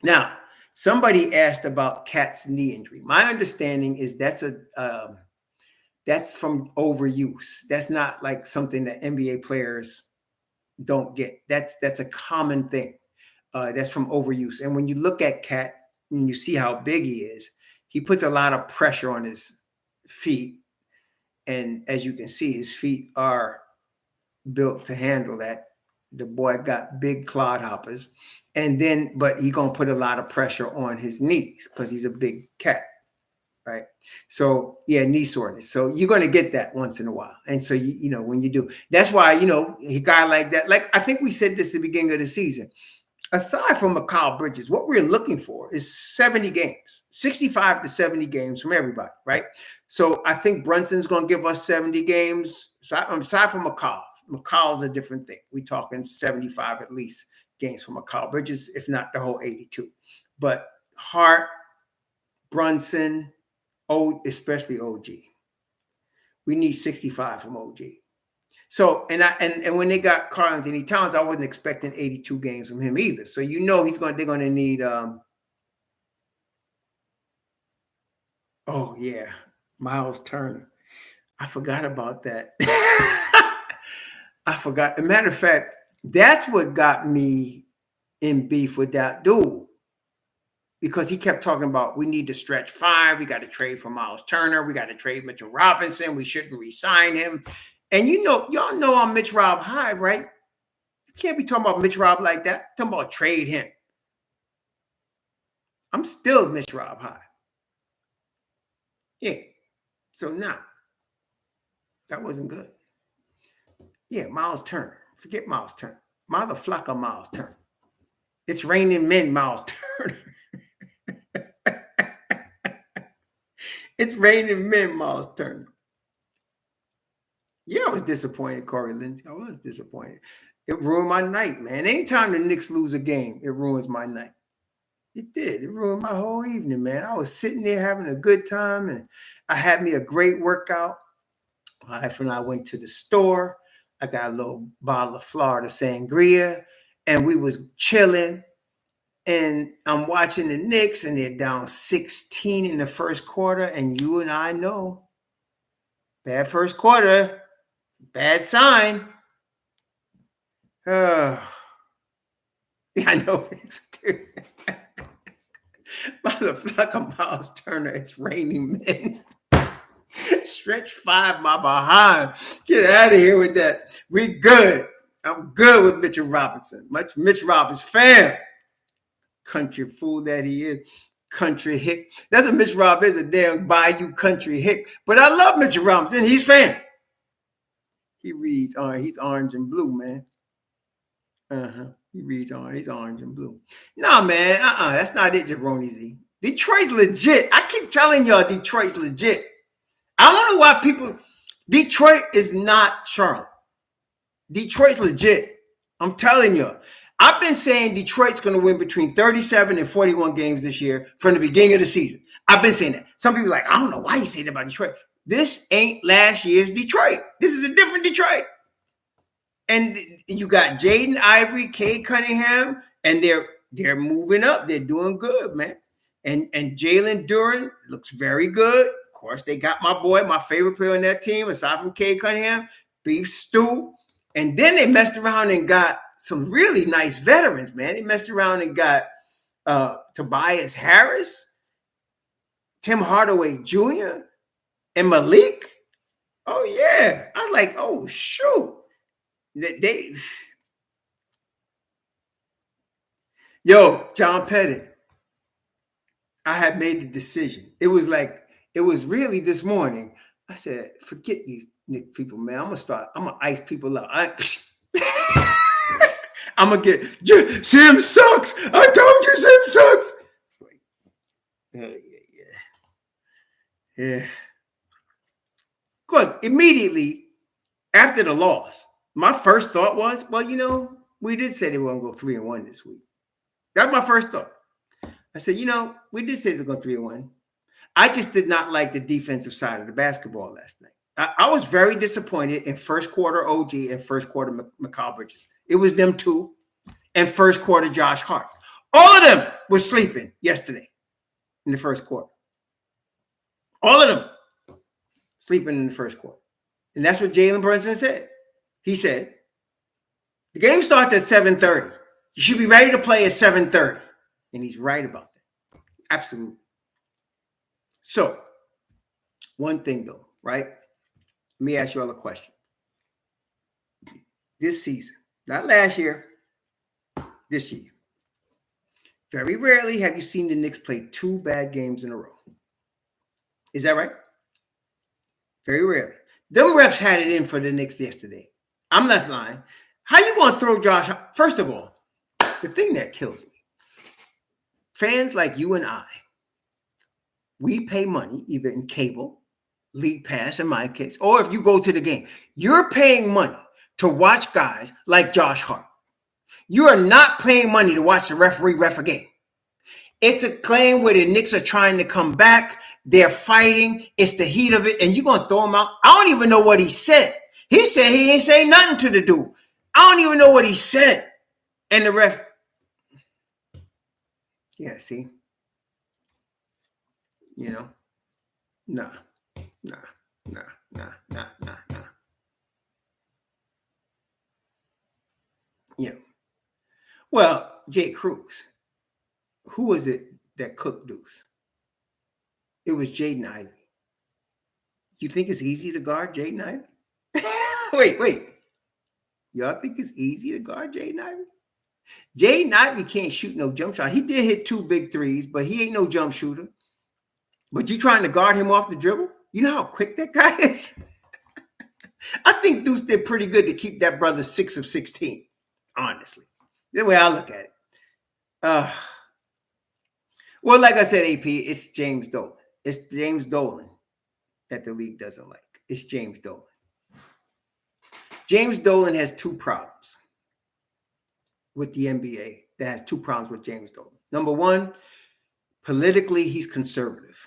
Now, somebody asked about Cat's knee injury. My understanding is that's from overuse. That's not like something that NBA players don't get. That's a common thing. That's from overuse. And when you look at Cat and you see how big he is, he puts a lot of pressure on his feet. And as you can see, his feet are built to handle that. The boy got big clodhoppers. But he's going to put a lot of pressure on his knees because he's a big cat. Right. So, yeah, knee soreness. So you're going to get that once in a while. And so, when you do, that's why, a guy like that, like I think we said this at the beginning of the season, aside from Mikal Bridges, what we're looking for is 70 games, 65 to 70 games from everybody. Right. So I think Brunson's going to give us 70 games aside from Mikal. McCall's a different thing. We're talking 75 at least games for McCall Bridges, if not the whole 82. But Hart, Brunson, especially OG. We need 65 from OG. So, and when they got Karl Anthony Towns, I wasn't expecting 82 games from him either. So they're going to need Miles Turner. I forgot about that. I forgot. As a matter of fact, that's what got me in beef with that dude. Because he kept talking about we need to stretch 5. We got to trade for Miles Turner. We got to trade Mitchell Robinson. We shouldn't re-sign him. And y'all know I'm MitchRob high, right? You can't be talking about MitchRob like that. I'm talking about trade him. I'm still MitchRob high. Yeah. So now, that wasn't good. Yeah, Miles Turner. Forget Miles Turner. Motherfucker Miles Turner. It's raining men, Miles Turner. It's raining men, Miles Turner. Yeah, I was disappointed, Corey Lindsey. I was disappointed. It ruined my night, man. Anytime the Knicks lose a game, it ruins my night. It did. It ruined my whole evening, man. I was sitting there having a good time, and I had me a great workout. My wife and I went to the store. I got a little bottle of Florida Sangria, and we was chilling. And I'm watching the Knicks, and they're down 16 in the first quarter. And you and I know, bad first quarter, bad sign. Yeah, I know. Motherfucker, Miles Turner, it's raining men. Stretch 5, my behind. Get out of here with that. We good. I'm good with Mitchell Robinson. MitchRob is fan. Country fool that he is. Country hick. That's what MitchRob is, a damn bayou country hick. But I love Mitchell Robinson. He's fan. He reads, he's orange and blue, man. He reads he's orange and blue. No, man, that's not it, Jabroni Z. Detroit's legit. I keep telling y'all Detroit's legit. I don't know why Detroit is not Charlotte. Detroit's legit. I'm telling you. I've been saying Detroit's going to win between 37 and 41 games this year from the beginning of the season. I've been saying that. Some people are like, I don't know why you say that about Detroit. This ain't last year's Detroit. This is a different Detroit. And you got Jaden Ivory, Cade Cunningham, and they're moving up. They're doing good, man. And Jalen Duren looks very good. Of course, they got my boy, my favorite player on that team, aside from Cade Cunningham, Beef Stew. And then they messed around and got some really nice veterans, man. They messed around and got Tobias Harris, Tim Hardaway Jr., and Malik. Oh, yeah. I was like, oh, shoot. Yo, John Pettit, I had made the decision. It was really this morning. I said, forget these Knicks people, man. I'm going to ice people out. I'm going to get, Sims sucks. I told you Sims sucks. Yeah. Because immediately after the loss, my first thought was, well, we did say they were going to go 3-1 this week. That's my first thought. I said, we did say they were going to go 3-1. I just did not like the defensive side of the basketball last night. I was very disappointed in first quarter OG and first quarter McCall Bridges. It was them two. And first quarter Josh Hart. All of them were sleeping yesterday in the first quarter. All of them sleeping in the first quarter. And that's what Jalen Brunson said. He said, the game starts at 7:30. You should be ready to play at 7:30. And he's right about that. Absolutely. So, one thing though, right? Let me ask you all a question. This season, not last year, this year, very rarely have you seen the Knicks play 2 bad games in a row. Is that right? Very rarely. Them refs had it in for the Knicks yesterday. I'm not lying. How you going to throw Josh? First of all, the thing that kills me, fans like you and I, we pay money either in cable, League Pass in my case, or if you go to the game, you're paying money to watch guys like Josh Hart. You are not paying money to watch the referee ref a game. It's a claim where the Knicks are trying to come back. They're fighting. It's the heat of it. And you're going to throw him out. I don't even know what he said. He said he ain't say nothing to the dude. I don't even know what he said. And the ref. Yeah, see? You know? Nah. Yeah. Well, Jay Cruz. Who was it that cooked Deuce? It was Jaden Ivey. You think it's easy to guard Jaden Ivey? Wait. Y'all think it's easy to guard Jaden Ivey? Jaden Ivey can't shoot no jump shot. He did hit 2 big threes, but he ain't no jump shooter. But you trying to guard him off the dribble? You know how quick that guy is? I think Deuce did pretty good to keep that brother 6 of 16, honestly. The way I look at it. Well, like I said, AP, it's James Dolan. It's James Dolan that the league doesn't like. It's James Dolan. James Dolan has 2 problems with the NBA. That has 2 problems with James Dolan. Number 1, politically, he's conservative.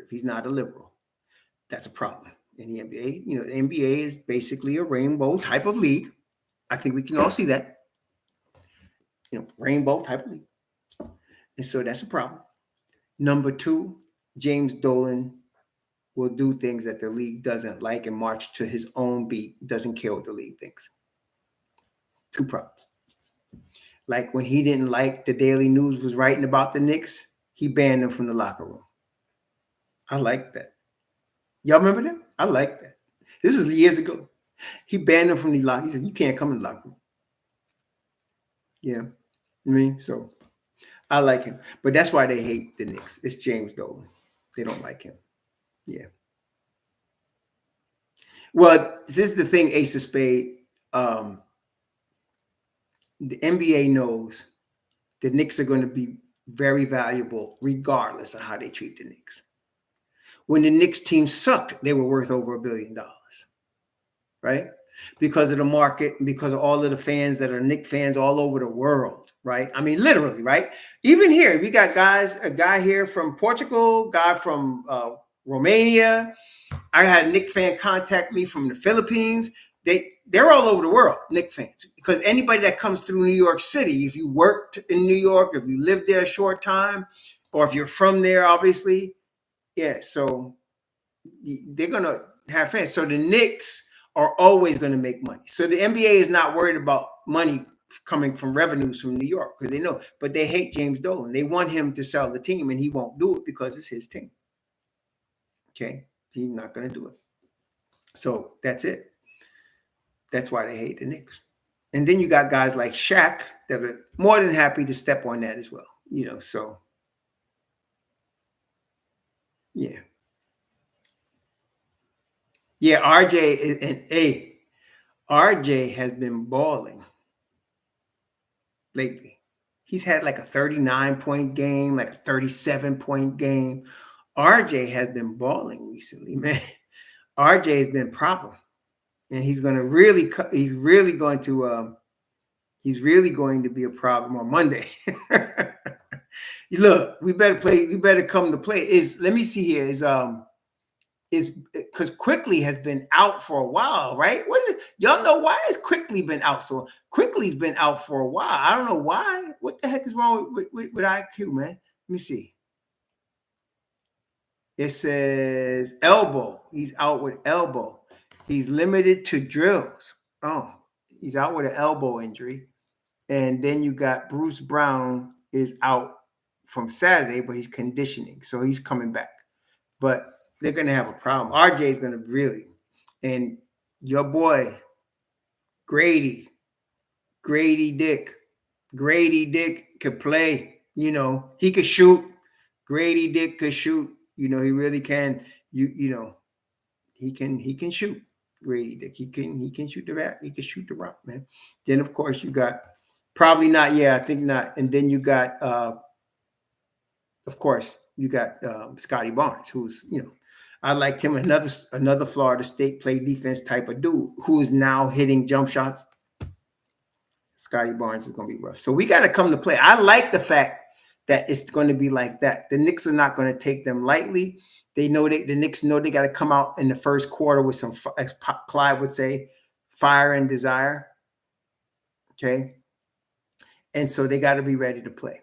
He's not a liberal. That's a problem in the NBA. You know, the NBA is basically a rainbow type of league. I think we can all see that. You know, rainbow type of league. And so that's a problem. Number 2, James Dolan will do things that the league doesn't like and march to his own beat. Doesn't care what the league thinks. 2 problems. Like when he didn't like the Daily News was writing about the Knicks, he banned them from the locker room. I like that. Y'all remember that? I like that. This is years ago. He banned them from the locker. He said, you can't come in the locker room. Yeah. I mean, so I like him. But that's why they hate the Knicks. It's James Dolan. They don't like him. Yeah. Well, this is the thing, Ace of Spade. The NBA knows the Knicks are going to be very valuable regardless of how they treat the Knicks. When the Knicks team sucked, they were worth over $1 billion, right? Because of the market and because of all of the fans that are Knicks fans all over the world, right? I mean, literally, right? Even here, we got a guy here from Portugal, guy from Romania. I had a Knicks fan contact me from the Philippines. They're all over the world, Knicks fans, because anybody that comes through New York City, if you worked in New York, if you lived there a short time, or if you're from there, obviously, yeah, so they're going to have fans. So the Knicks are always going to make money. So the NBA is not worried about money coming from revenues from New York because they know, but they hate James Dolan. They want him to sell the team, and he won't do it because it's his team. Okay, he's not going to do it. So that's it. That's why they hate the Knicks. And then you got guys like Shaq that are more than happy to step on that as well. You know, so yeah. Yeah, RJ has been balling lately. He's had like a 39-point game, like a 37-point game. RJ has been balling recently, man. RJ has been a problem. And he's going to he's really going to be a problem on Monday. Look, we better come to play. Let me see here. Is because Quickly has been out for a while, right? What is it? Y'all know why has Quickly been out? So Quickly's been out for a while. I don't know why. What the heck is wrong with IQ, man? Let me see. It says elbow. He's out with elbow. He's limited to drills. Oh, he's out with an elbow injury. And then you got Bruce Brown is out from Saturday, but he's conditioning. So he's coming back. But they're going to have a problem. RJ is going to really. And your boy, Grady Dick could play. You know, he could shoot. Grady Dick could shoot. You know, he really can. You know, he can shoot. Grady Dick. He can shoot the back. He can shoot the rock, man. Then of course you got probably not. Yeah, I think not. And then you got of course you got Scotty Barnes, who's, you know, I liked him. Another Florida State play defense type of dude who is now hitting jump shots. Scotty Barnes is going to be rough. So we got to come to play. I like the fact that it's going to be like that. The Knicks are not going to take them lightly. The Knicks know they got to come out in the first quarter with some, as Clyde would say, fire and desire. Okay. And so they got to be ready to play.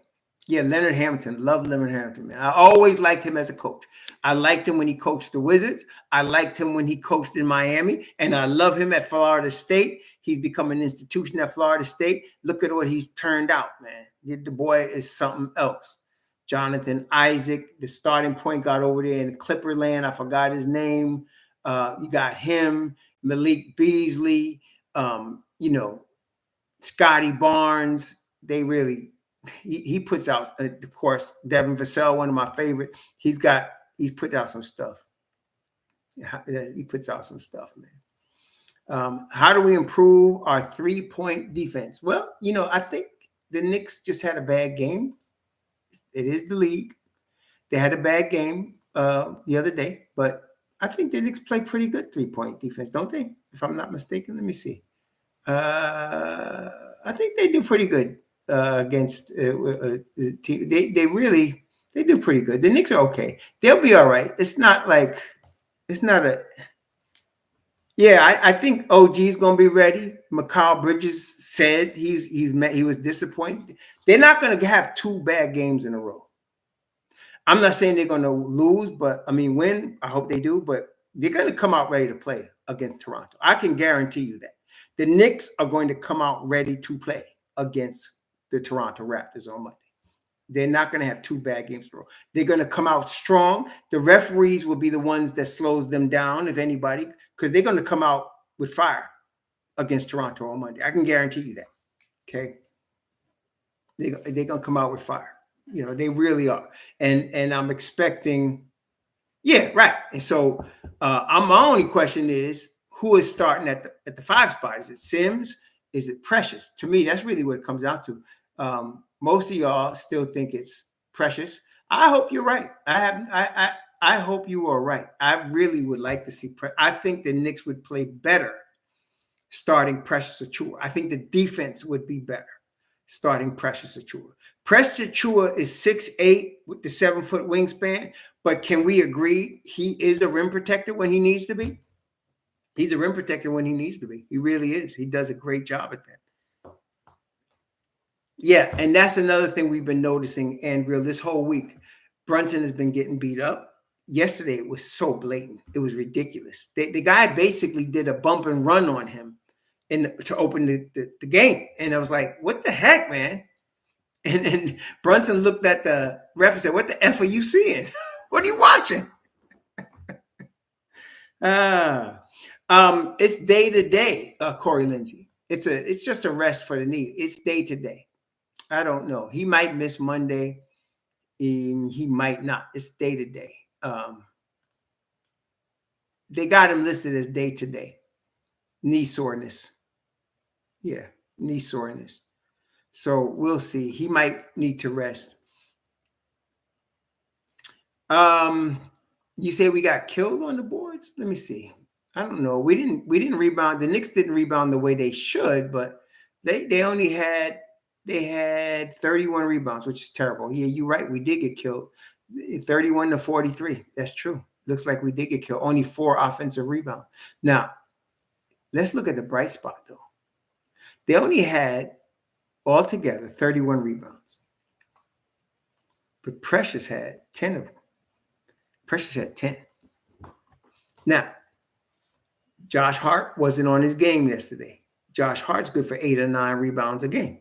Yeah, Leonard Hamilton. Love Leonard Hamilton, man. I always liked him as a coach. I liked him when he coached the Wizards. I liked him when he coached in Miami. And I love him at Florida State. He's become an institution at Florida State. Look at what he's turned out, man. The boy is something else. Jonathan Isaac, the starting point guard over there in Clipper land. I forgot his name. You got him, Malik Beasley, Scotty Barnes. They really... He puts out, of course, Devin Vassell, one of my favorite. He's put out some stuff. He puts out some stuff, man. How do we improve our 3-point defense? Well, I think the Knicks just had a bad game. It is the league. They had a bad game the other day, but I think the Knicks play pretty good 3-point defense, don't they? If I'm not mistaken, let me see. I think they do pretty good. Against team. They do pretty good. The Knicks are okay. They'll be all right. I think OG's gonna be ready. Mikal Bridges said he was disappointed. They're not gonna have 2 bad games in a row. I'm not saying they're gonna lose, but win. I hope they do, but they're gonna come out ready to play against Toronto. I can guarantee you that. The Knicks are going to come out ready to play against the Toronto Raptors on Monday. They're not going to have 2 bad games in a row. They're going to come out strong. The referees will be the ones that slows them down, if anybody, because they're going to come out with fire against Toronto on Monday. I can guarantee you that. Okay. They're going to come out with fire. They really are. And I'm expecting, yeah, right. And so my only question is, who is starting at the 5 spot? Is it Sims? Is it Precious? To me, that's really what it comes down to. Most of y'all still think it's Precious. I hope you're right. I hope you are right. I really would like to see. I think the Knicks would play better starting Precious Achiuwa. I think the defense would be better starting Precious Achiuwa. Precious Achiuwa is 6'8" with the 7-foot wingspan, but can we agree he is a rim protector when he needs to be? He's a rim protector when he needs to be. He really is. He does a great job at that. Yeah, and that's another thing we've been noticing, Andrew, this whole week. Brunson has been getting beat up. Yesterday, it was so blatant. It was ridiculous. The guy basically did a bump and run on him to open the game. And I was like, what the heck, man? And Brunson looked at the ref and said, what the F are you seeing? What are you watching? It's day to day, Corey Lindsey. It's just a rest for the knee. It's day to day. I don't know. He might miss Monday, and he might not. It's day to day. They got him listed as day to day. Knee soreness. Yeah, knee soreness. So we'll see. He might need to rest. You say we got killed on the boards? Let me see. I don't know. We didn't rebound. The Knicks didn't rebound the way they should, but they only had 31 rebounds, which is terrible. Yeah, you're right. We did get killed. 31-43. That's true. Looks like we did get killed. Only 4 offensive rebounds. Now, let's look at the bright spot, though. They only had altogether 31 rebounds. But Precious had 10 of them. Precious had 10. Now, Josh Hart wasn't on his game yesterday. Josh Hart's good for 8 or 9 rebounds a game.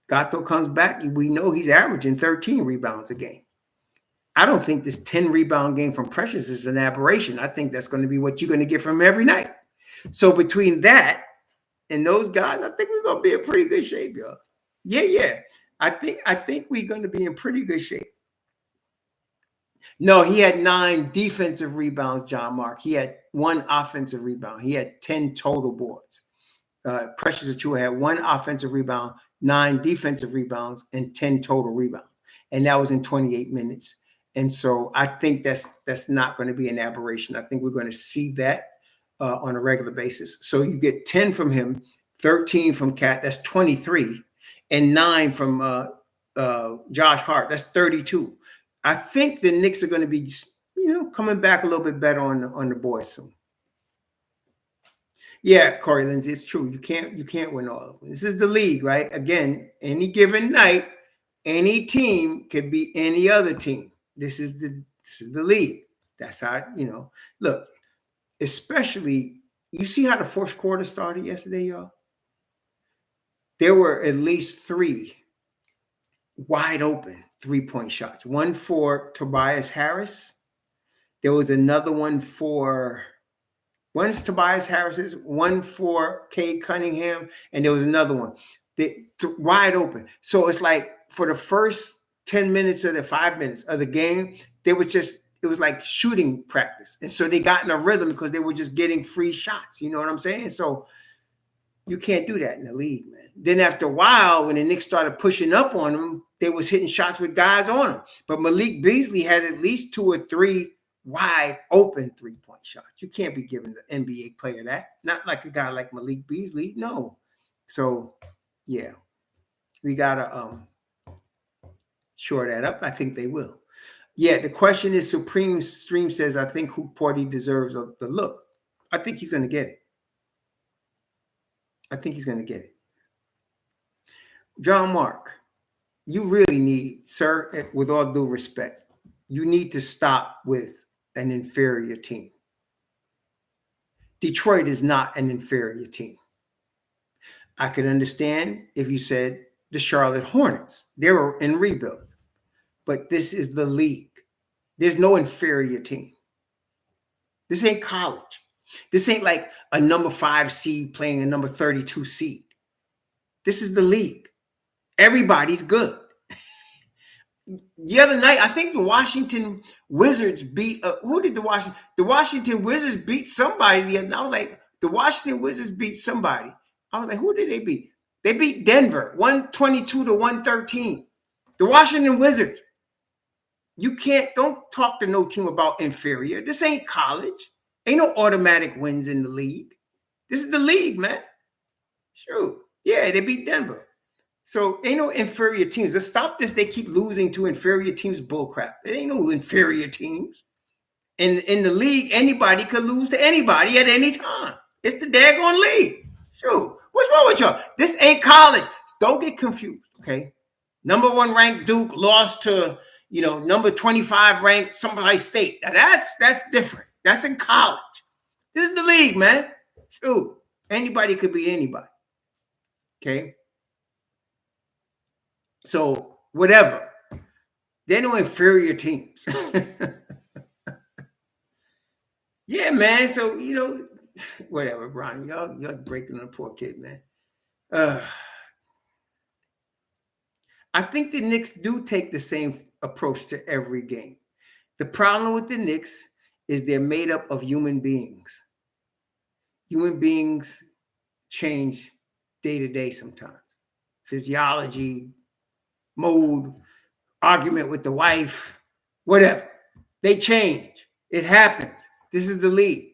Gato comes back. We know he's averaging 13 rebounds a game. I don't think this 10 rebound game from Precious is an aberration. I think that's going to be what you're going to get from him every night. So between that and those guys, I think we're going to be in pretty good shape, y'all. Yeah. I think we're going to be in pretty good shape. No, he had 9 defensive rebounds, John Mark. He had 1 offensive rebound. He had 10 total boards. Precious Achiuwa had 1 offensive rebound, 9 defensive rebounds, and 10 total rebounds. And that was in 28 minutes. And so I think that's not going to be an aberration. I think we're going to see that on a regular basis. So you get 10 from him, 13 from Cat, that's 23, and 9 from Josh Hart, that's 32. I think the Knicks are going to be, coming back a little bit better on the boys soon. Yeah, Corey Lindsay, it's true. You can't win all of them. This is the league, right? Again, any given night, any team could be any other team. This is the league. That's how, look, especially, you see how the fourth quarter started yesterday, y'all? There were at least 3 wide open 3-point shots. One for Tobias Harris. There was another one for, one's Tobias Harris's, one for Cade Cunningham, and there was another one wide open. So it's like for the first 10 minutes or the 5 minutes of the game, it was like shooting practice. And so they got in a rhythm because they were just getting free shots. You know what I'm saying? So you can't do that in the league, man. Then after a while, when the Knicks started pushing up on them, they was hitting shots with guys on them. But Malik Beasley had at least 2 or 3 wide open 3-point shots. You can't be giving the NBA player that. Not like a guy like Malik Beasley. No. So, yeah. We got to shore that up. I think they will. Yeah, the question is, Supreme Stream says, I think Hooparty deserves the look. I think he's going to get it. I think he's going to get it. John Mark, you really need, sir, with all due respect, you need to stop with an inferior team. Detroit is not an inferior team. I could understand if you said the Charlotte Hornets. They were in rebuild. But this is the league. There's no inferior team. This ain't college. This ain't like a number 5 seed playing a number 32 seed. This is the league. Everybody's good. The other night, I think the Washington Wizards beat, who did the Washington Wizards beat somebody the other night. I was like, the Washington Wizards beat somebody. I was like, who did they beat? They beat Denver, 122-113. The Washington Wizards. Don't talk to no team about inferior. This ain't college. Ain't no automatic wins in the league. This is the league, man. Sure. Yeah, they beat Denver. So ain't no inferior teams. Let's stop this. They keep losing to inferior teams. Bullcrap. There ain't no inferior teams. In the league, anybody could lose to anybody at any time. It's the daggone league. Sure. What's wrong with y'all? This ain't college. Don't get confused, okay? Number 1 ranked Duke lost to, number 25 ranked somebody state. Now that's different. That's in college. This is the league, man. Sure. Anybody could beat anybody. Okay? So, whatever. They're no inferior teams. Yeah, man. So, whatever, Brian. Y'all breaking on a poor kid, man. I think the Knicks do take the same approach to every game. The problem with the Knicks is they're made up of human beings. Human beings change day to day sometimes. Physiology, mood, argument with the wife, whatever. They change. It happens. This is the league.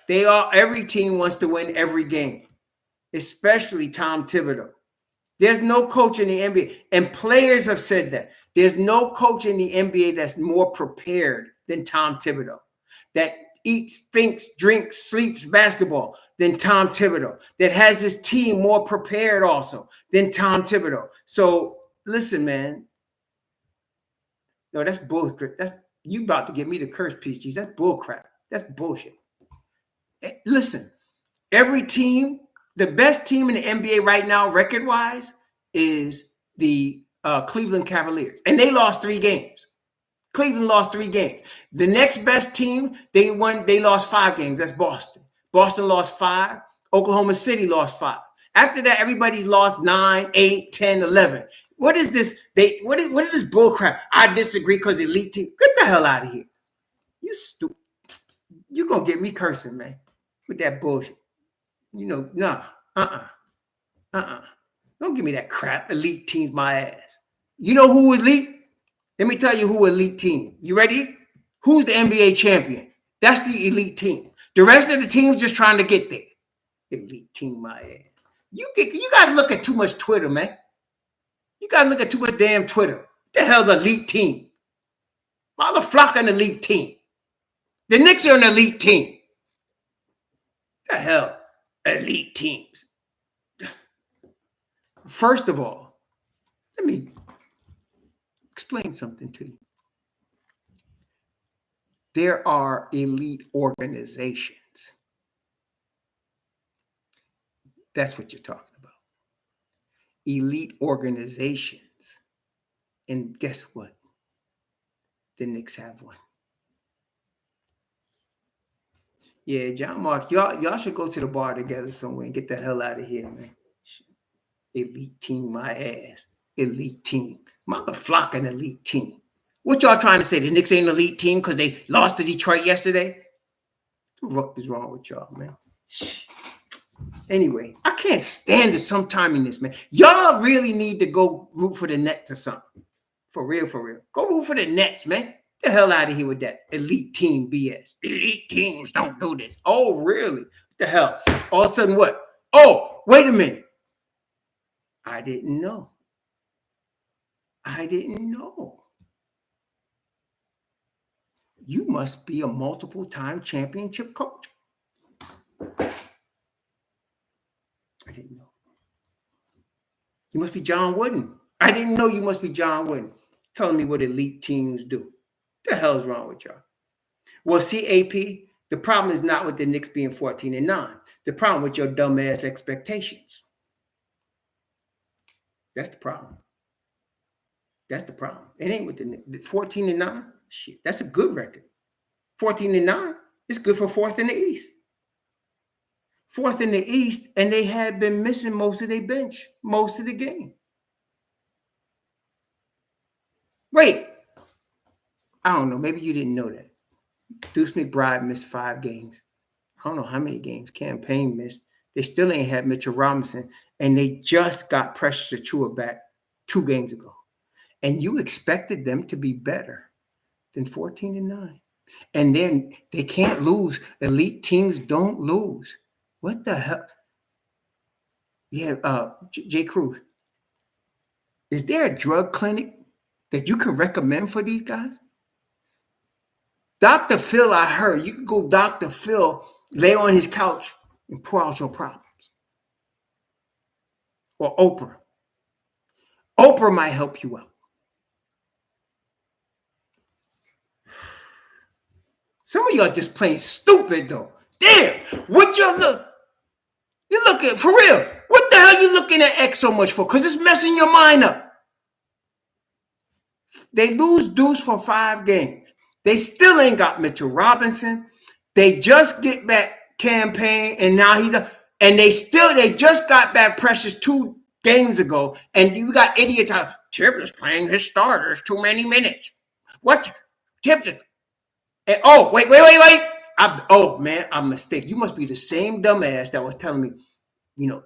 Every team wants to win every game, especially Tom Thibodeau. There's no coach in the NBA, and players have said that. There's no coach in the NBA that's more prepared than Tom Thibodeau, that eats, thinks, drinks, sleeps basketball than Tom Thibodeau, that has his team more prepared also than Tom Thibodeau. So listen, man. No, that's bullshit. You about to get me the curse piece, G. That's bullcrap. That's bullshit. Listen, every team, the best team in the NBA right now, record-wise, is the Cleveland Cavaliers. And they lost 3 games. Cleveland lost 3 games. The next best team, they lost 5 games. That's Boston. Boston lost 5. Oklahoma City lost 5. After that, everybody's lost 9, 8, 10, 11. What is this? What is this bullcrap? I disagree because elite team. Get the hell out of here. You stupid. You're going to get me cursing, man, with that bullshit. Nah. Don't give me that crap. Elite teams, my ass. You know who elite? Let me tell you who elite team. You ready? Who's the NBA champion? That's the elite team. The rest of the team's just trying to get there. Elite team, my ass. You guys look at too much Twitter, man. You guys look at too much damn Twitter. What the hell's elite team? Motherfucker, an elite team. The Knicks are an elite team. What the hell? Elite teams. First of all, let me explain something to you. There are elite organizations. That's what you're talking about. Elite organizations. And guess what? The Knicks have one. Yeah, John Mark, y'all should go to the bar together somewhere and get the hell out of here, man. Elite team, my ass. Elite team. Motherfucking an elite team. What y'all trying to say? The Knicks ain't an elite team because they lost to Detroit yesterday? What the fuck is wrong with y'all, man? Anyway, I can't stand it sometime in this, man. Y'all really need to go root for the Nets or something. For real, for real. Go root for the Nets, man. Get the hell out of here with that elite team BS. Elite teams don't do this. Oh, really? What the hell? All of a sudden, what? Oh, wait a minute. I didn't know. You must be a multiple-time championship coach. I didn't know. You must be John Wooden. I didn't know you must be John Wooden. Telling me what elite teams do. What the hell is wrong with y'all? Well, see, AP, the problem is not with the Knicks being 14-9. The problem with your dumbass expectations. That's the problem. That's the problem. It ain't with the Knicks. 14-9. Shit, that's a good record. 14-9. It's good for fourth in the East. Fourth in the East, and they had been missing most of their bench most of the game. Wait, I don't know. Maybe you didn't know that. Deuce McBride missed 5 games. I don't know how many games Campaign missed. They still ain't had Mitchell Robinson, and they just got Precious Achiuwa back 2 games ago. And you expected them to be better than 14-9. And then they can't lose. Elite teams don't lose. What the hell? Yeah, Jay Cruz. Is there a drug clinic that you can recommend for these guys? Dr. Phil, I heard. You can go Dr. Phil, lay on his couch and pour out your problems. Or Oprah. Oprah might help you out. Some of y'all just plain stupid, though. Damn, what y'all look? You looking, for real, what the hell you looking at X so much for? Because it's messing your mind up. They lose Deuce for 5 games. They still ain't got Mitchell Robinson. They just get back Campaign, and now they just got back Precious 2 games ago, and you got idiots out. Tip is playing his starters too many minutes. What? Tip is. And, oh, wait. I'm mistaken. You must be the same dumbass that was telling me,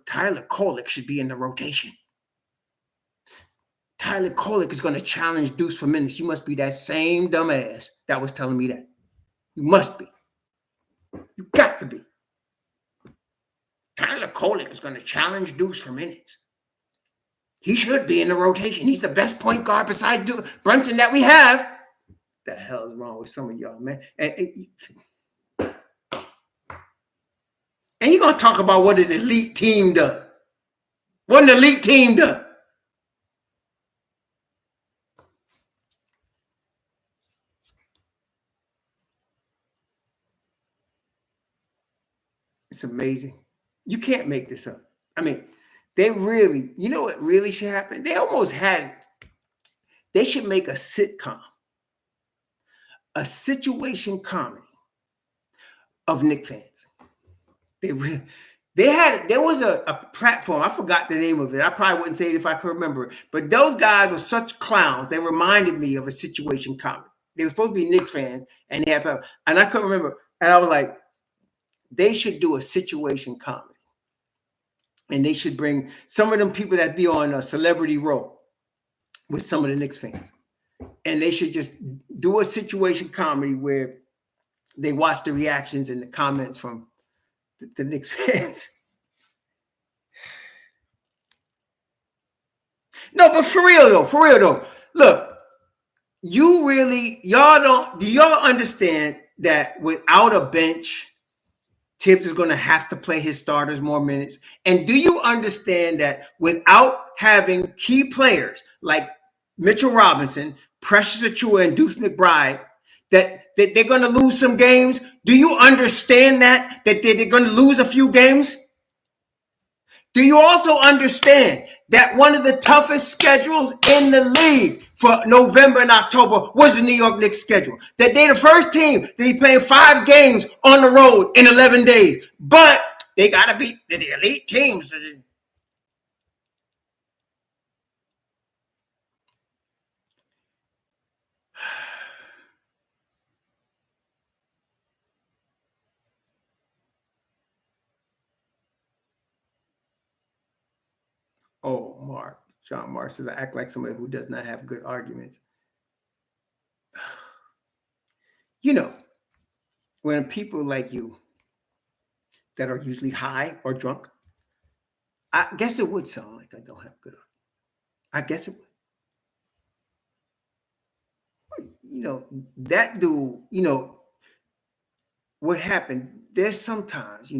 Tyler Kolek should be in the rotation. Tyler Kolek is going to challenge Deuce for minutes. You must be that same dumbass that was telling me that. You must be. You got to be. Tyler Kolek is going to challenge Deuce for minutes. He should be in the rotation. He's the best point guard besides Brunson that we have. What the hell is wrong with some of y'all, man? And you're going to talk about what an elite team does. What an elite team does. It's amazing. You can't make this up. I mean, they really, you know what really should happen? They should make a sitcom, a situation comedy of Knicks fans. There was a platform. I forgot the name of it. I probably wouldn't say it if I could remember it. But those guys were such clowns. They reminded me of a situation comedy. They were supposed to be Knicks fans, and I couldn't remember. And I was like, they should do a situation comedy. And they should bring some of them people that be on a Celebrity Row with some of the Knicks fans. and they should just do a situation comedy where they watch the reactions and the comments from the Knicks fans. No, but for real though, look, do y'all understand that without a bench, Tibbs is going to have to play his starters more minutes? And do you understand that without having key players like Mitchell Robinson, Precious Achua, and Deuce McBride, that they're going to lose some games? Do you understand that they're going to lose a few games? Do you also understand that one of the toughest schedules in the league for November and October was the New York Knicks schedule? That they're the first team to be playing 5 games on the road in 11 days. But they got to beat the elite teams. Oh, John Mark says, I act like somebody who does not have good arguments. You know, when people like you that are usually high or drunk, I guess it would sound like I don't have good arguments. I guess it would. You know, that dude, what happened, there's sometimes,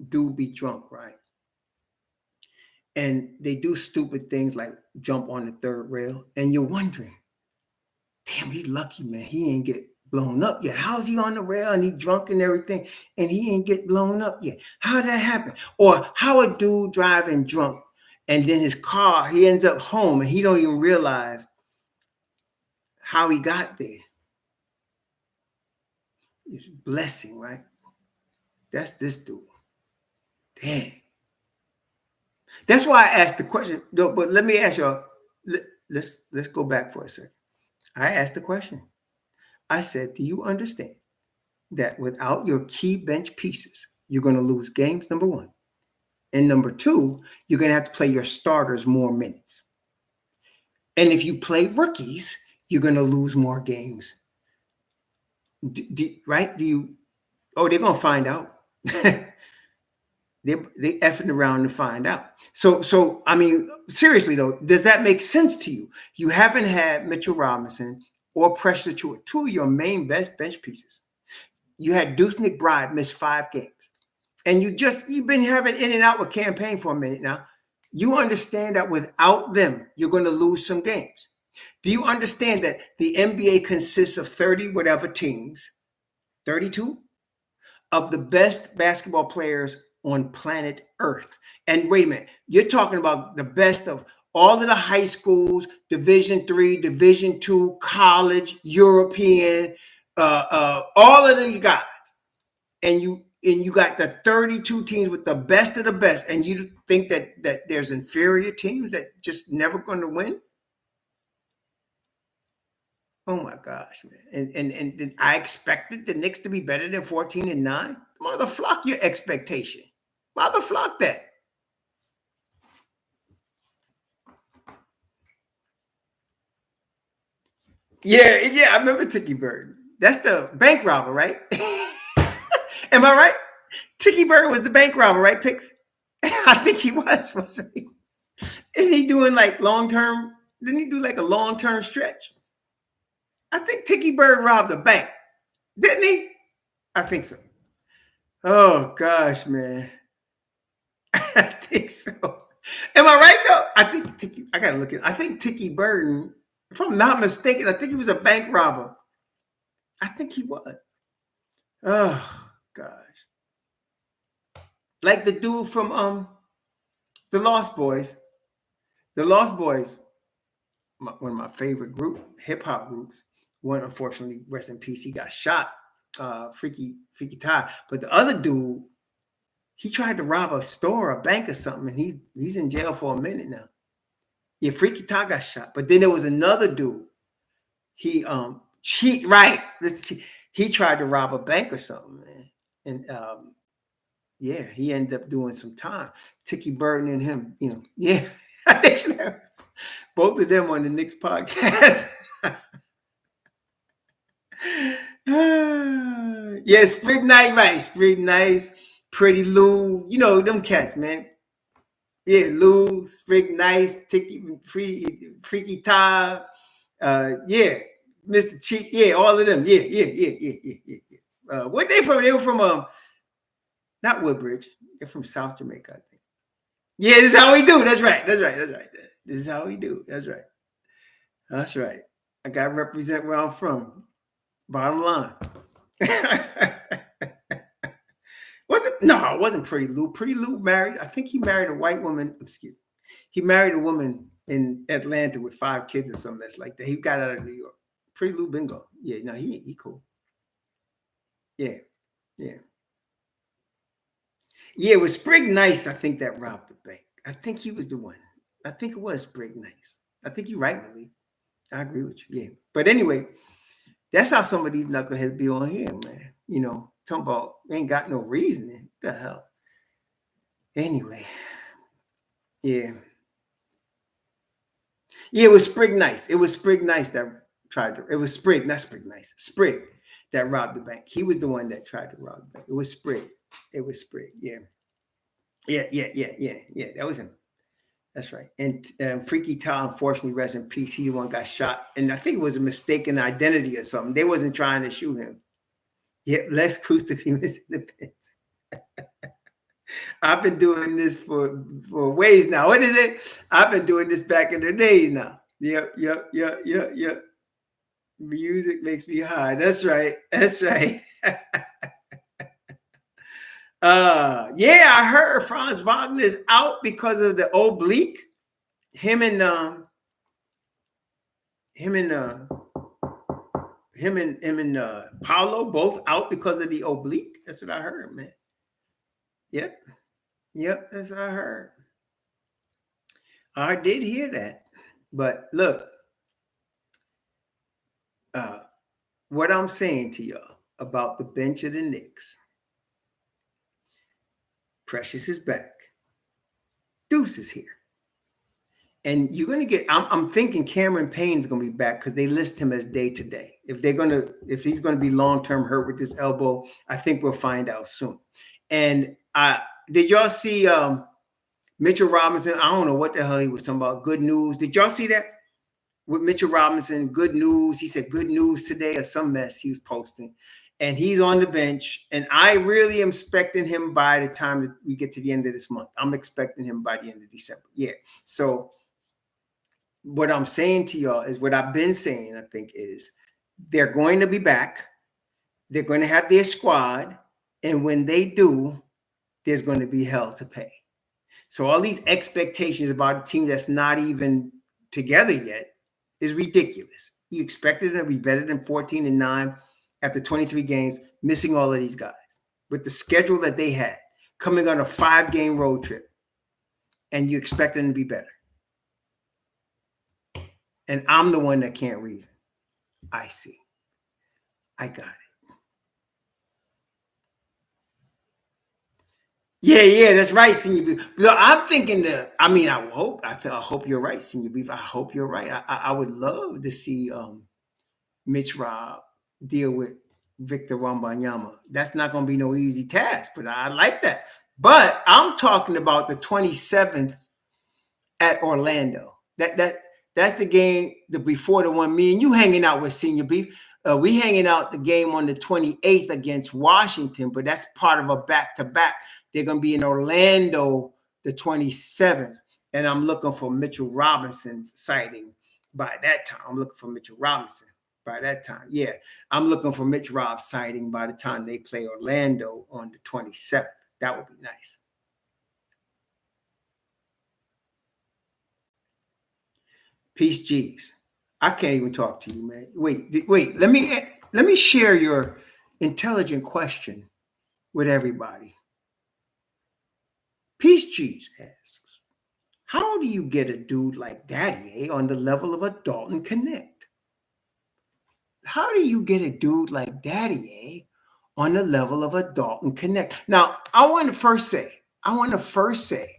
dude be drunk, right? And they do stupid things like jump on the third rail, and you're wondering, damn, he's lucky, man. He ain't get blown up yet. How's he on the rail and he drunk and everything, and he ain't get blown up yet? How'd that happen? Or how a dude driving drunk, and then his car, he ends up home, and he don't even realize how he got there. It's a blessing, right? That's this dude. Damn. That's why I asked the question. But let me ask y'all. Let's go back for a second. I asked the question. I said, do you understand that without your key bench pieces, you're going to lose games, number one. And number two, you're going to have to play your starters more minutes. And if you play rookies, you're going to lose more games. Right? they're going to find out. They effing around to find out. So I mean, seriously though, does that make sense to you? You haven't had Mitchell Robinson or Precious Achua, 2 of your main best bench pieces. You had Deuce McBride miss 5 games, and you've been having in and out with campaign for a minute now. You understand that without them, you're going to lose some games. Do you understand that the NBA consists of 30 whatever teams, 32 of the best basketball players on planet Earth? And wait a minute, you're talking about the best of all of the high schools, Division III, Division II, college, European, all of these guys, and you got the 32 teams with the best of the best, and you think that there's inferior teams that just never going to win? Oh my gosh, man! And I expected the Knicks to be better than 14-9. Motherfuck your expectation. Motherfuck that. Yeah, I remember Tiki Bird. That's the bank robber, right? Am I right? Tiki Bird was the bank robber, right, Pix? I think he wasn't he? Isn't he doing like long-term? Didn't he do like a long-term stretch? I think Tiki Bird robbed a bank. Didn't he? I think so. Oh gosh, man. I think so. Am I right though? I gotta look at. I think Tiki Burton, if I'm not mistaken, I think he was a bank robber. I think he was. Oh gosh, like the dude from the Lost Boys. The Lost Boys, one of my favorite hip hop groups. One, unfortunately, rest in peace. He got shot. Freaky Ty. But the other dude, he tried to rob a store, a bank or something, and he's in jail for a minute now. Yeah, Freaky Ty got shot. But then there was another dude. He he tried to rob a bank or something, man. And yeah, he ended up doing some time. Tiki Burton and him, yeah. They should have both of them on the Knicks podcast. Yeah, Sprig Night, right? Sprig Nice, Pretty Lou, you know them cats, man. Yeah, Lou, Sprig Nice, Freaky Ty, yeah, Mr. Cheek, yeah, all of them, yeah. What they from? They were from not Woodbridge. They're from South Jamaica, I think. Yeah, this is how we do. That's right. This is how we do. That's right. That's right. I got to represent where I'm from. Bottom line. Was it? No, it wasn't Pretty Lou. Pretty Lou married. I think he married a white woman. Excuse me. He married a woman in Atlanta with 5 kids or something that's like that. He got out of New York. Pretty Lou Bingo. Yeah, no, he cool. Yeah, yeah. Yeah, it was Sprig Nice, I think, that robbed the bank. I think he was the one. I think it was Sprig Nice. I think you're right, Malik. I agree with you. Yeah. But anyway, that's how some of these knuckleheads be on here, man. You know, talking about they ain't got no reasoning. What the hell? Anyway, yeah. Yeah, it was Sprig Nice. It was Sprig Nice that tried to, it was Sprig, not Sprig Nice. Sprig that robbed the bank. He was the one that tried to rob the bank. It was Sprig. It was Sprig. Yeah. Yeah. That was him. That's right. And Freaky Ty, unfortunately, rest in peace. He the one got shot. And I think it was a mistaken identity or something. They wasn't trying to shoot him. Yeah, Les Kustafim is in the pit. I've been doing this for ways now. What is it? I've been doing this back in the days now. Yep. Music makes me high. That's right. Yeah, I heard Franz Wagner is out because of the oblique. Him and Paulo both out because of the oblique. That's what I heard, man. Yep, that's what I heard. I did hear that. But look, what I'm saying to y'all about the bench of the Knicks. Precious is back. Deuce is here. And you're going to get, I'm thinking Cameron Payne's going to be back because they list him as day to day. If he's going to be long-term hurt with this elbow, I think we'll find out soon. And did y'all see Mitchell Robinson? I don't know what the hell he was talking about. Good news. Did y'all see that? With Mitchell Robinson, good news. He said good news today or some mess he was posting. And he's on the bench. And I really am expecting him by the time that we get to the end of this month. I'm expecting him by the end of December. Yeah. So what I'm saying to y'all is what I've been saying, I think, is they're going to be back. They're going to have their squad. And when they do, there's going to be hell to pay. So all these expectations about a team that's not even together yet is ridiculous. You expected them to be better than 14-9 after 23 games, missing all of these guys. With the schedule that they had, coming on a 5-game road trip, and you expect them to be better. And I'm the one that can't reason. I see. I got it. Yeah, that's right, Senior Beef. So I'm thinking I hope you're right, Senior Beef. I hope you're right. I would love to see MitchRob deal with Victor Wembanyama. That's not going to be no easy task, but I like that. But I'm talking about the 27th at Orlando. That's the game before the one me and you hanging out with, Senior Beef. We hanging out the game on the 28th against Washington, but that's part of a back-to-back. They're going to be in Orlando the 27th, and I'm looking for Mitchell Robinson sighting by that time. I'm looking for Mitchell Robinson by that time. Yeah, I'm looking for Mitch Rob sighting by the time they play Orlando on the 27th. That would be nice. Peace, G's. I can't even talk to you, man. Wait. Let me share your intelligent question with everybody. Peace G's asks, how do you get a dude like Daddy on the level of a Dalton Connect? How do you get a dude like Daddy on the level of a Dalton Connect? Now, I want to first say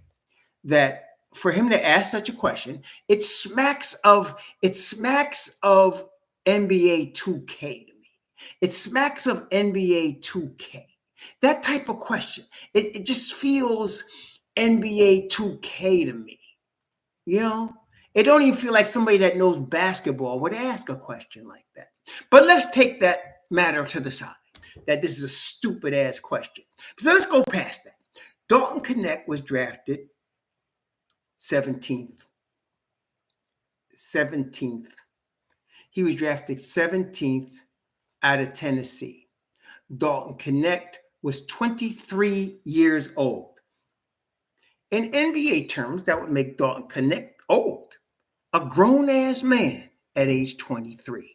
that for him to ask such a question, it smacks of NBA 2K to me. It smacks of NBA 2K. That type of question. It just feels NBA 2K to me. You know? It don't even feel like somebody that knows basketball would ask a question like that. But let's take that matter to the side, that this is a stupid ass question. So let's go past that. Dalton Knecht was drafted 17th. 17th. He was drafted 17th out of Tennessee. Dalton Knecht was 23 years old. In NBA terms, that would make Dalton Knecht old. A grown-ass man at age 23.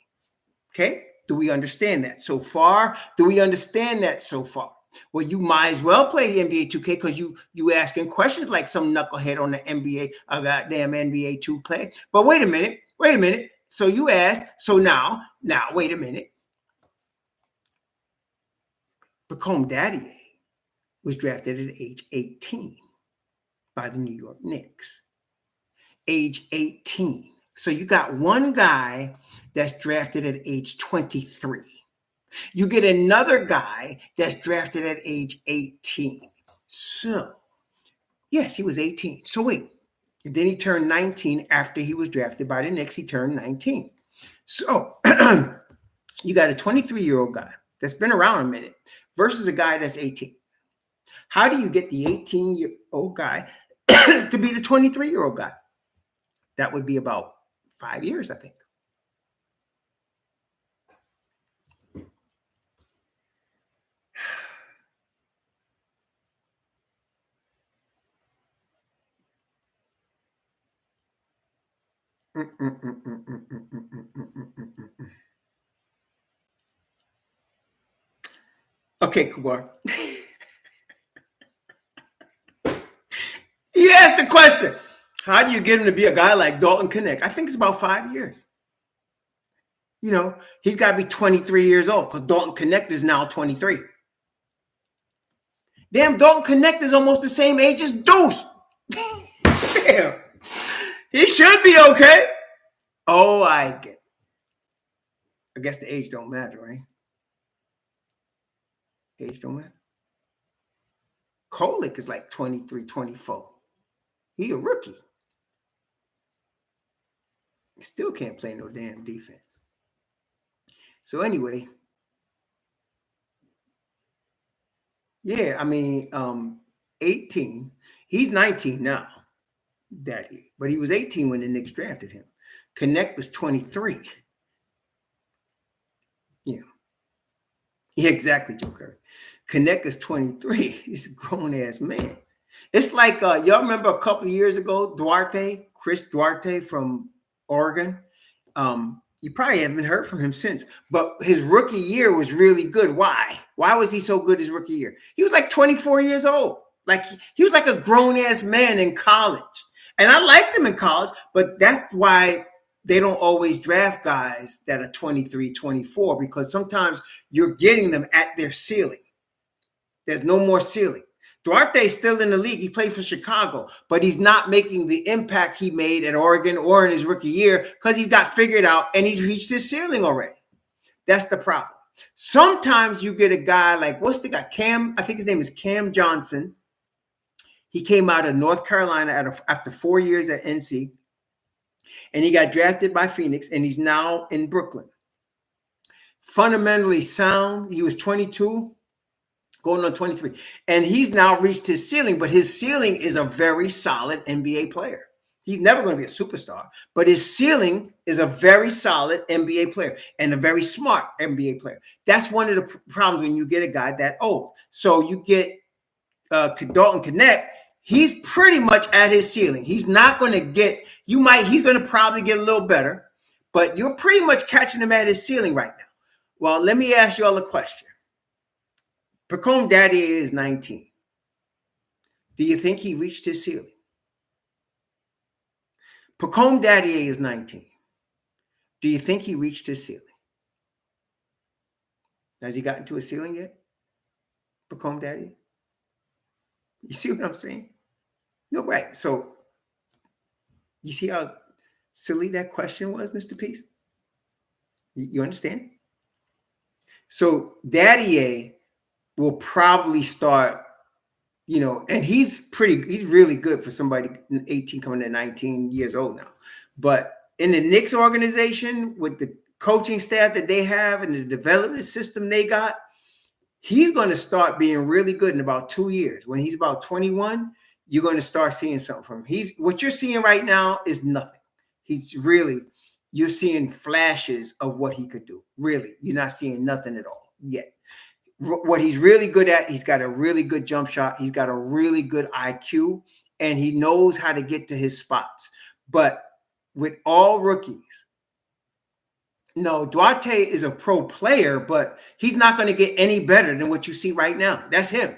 Okay? Do we understand that so far? Do we understand that so far? Well, you might as well play NBA 2K because you asking questions like some knucklehead on the NBA, a goddamn NBA 2K. But wait a minute. So you asked, so now, wait a minute. Pacome Daddier was drafted at age 18 by the New York Knicks. Age 18. So you got one guy that's drafted at age 23. You get another guy that's drafted at age 18. So, yes, he was 18. So wait, and then he turned 19 after he was drafted by the Knicks. He turned 19. So you got a 23-year-old guy that's been around a minute versus a guy that's 18. How do you get the 18-year-old guy to be the 23-year-old guy? That would be about 5 years, I think. Okay, Kubar. He asked the question, how do you get him to be a guy like Dalton Knecht? I think it's about 5 years. You know, he's got to be 23 years old because Dalton Knecht is now 23. Damn, Dalton Knecht is almost the same age as Deuce. Damn. He should be okay. Oh, I get it. I guess the age don't matter, right? Age don't matter. Kolek is like 23, 24. He a rookie. He still can't play no damn defense. So anyway, yeah, I mean, 18. He's 19 now, Daddy, but he was 18 when the Knicks drafted him. Knecht was 23. Yeah. Yeah, exactly, Joe Curry. Knecht is 23. He's a grown-ass man. It's like, y'all remember a couple of years ago, Chris Duarte from Oregon? You probably haven't heard from him since, but his rookie year was really good. Why? Why was he so good his rookie year? He was like 24 years old. Like he was like a grown-ass man in college. And I liked him in college, but that's why they don't always draft guys that are 23, 24, because sometimes you're getting them at their ceiling. There's no more ceiling. Duarte's still in the league. He played for Chicago, but he's not making the impact he made at Oregon or in his rookie year because he's got figured out and he's reached his ceiling already. That's the problem. Sometimes you get a guy like, what's the guy? Cam, I think his name is Cam Johnson. He came out of North Carolina after 4 years at NC, and he got drafted by Phoenix, and he's now in Brooklyn. Fundamentally sound. He was 22. Going on 23. And he's now reached his ceiling, but his ceiling is a very solid NBA player. He's never going to be a superstar, but his ceiling is a very solid NBA player and a very smart NBA player. That's one of the problems when you get a guy that old. So you get Dalton Knecht, he's pretty much at his ceiling. He's not going to get, he's going to probably get a little better, but you're pretty much catching him at his ceiling right now. Well, let me ask you all a question. Pacome Daddier is 19. Do you think he reached his ceiling? Pacome Daddier is 19. Do you think he reached his ceiling? Has he gotten to a ceiling yet? Pacome Daddier? You see what I'm saying? No, right. So you see how silly that question was, Mr. Peace? You understand? So Daddy A will probably start, and he's really good for somebody 18 coming to 19 years old now. But in the Knicks organization, with the coaching staff that they have and the development system they got, he's going to start being really good in about 2 years. When he's about 21, you're going to start seeing something from him. What you're seeing right now is nothing. You're seeing flashes of what he could do. Really, you're not seeing nothing at all yet. What he's really good at, he's got a really good jump shot. He's got a really good IQ, and he knows how to get to his spots. But with all rookies, no, Duarte is a pro player, but he's not going to get any better than what you see right now. That's him.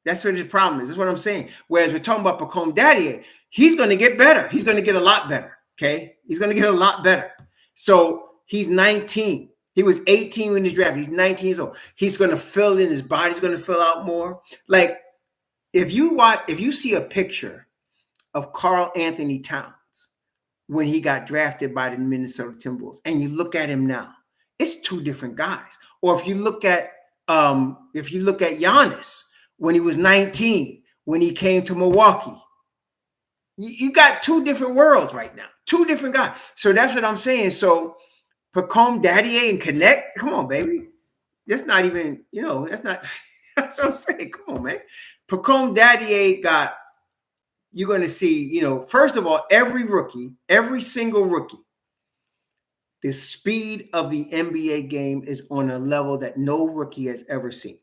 That's what his problem is. That's what I'm saying. Whereas we're talking about Pacome Daddy, he's going to get better. He's going to get a lot better. Okay? He's going to get a lot better. So he's 19. He was 18 when he drafted. He's 19 years old. He's going to fill in. His body's going to fill out more. Like, if you see a picture of Karl Anthony Towns when he got drafted by the Minnesota Timberwolves, and you look at him now, it's two different guys. Or if you look at Giannis when he was 19, when he came to Milwaukee, you got two different worlds right now, two different guys. So that's what I'm saying. So Pacome Daddy and Connect, come on, baby. That's not even, that's not, that's what I'm saying. Come on, man. Pacome Daddy you're going to see, first of all, every single rookie, the speed of the NBA game is on a level that no rookie has ever seen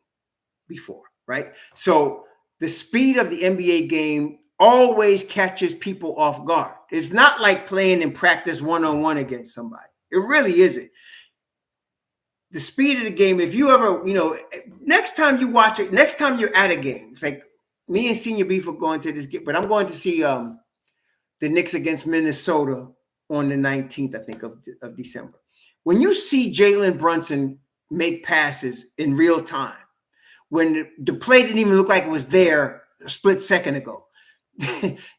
before, right? So the speed of the NBA game always catches people off guard. It's not like playing in practice one-on-one against somebody. It really isn't. The speed of the game, if you ever, next time you watch it, next time you're at a game, it's like me and Senior Beef are going to this game, but I'm going to see the Knicks against Minnesota on the 19th, I think, of December. When you see Jalen Brunson make passes in real time, when the play didn't even look like it was there a split second ago,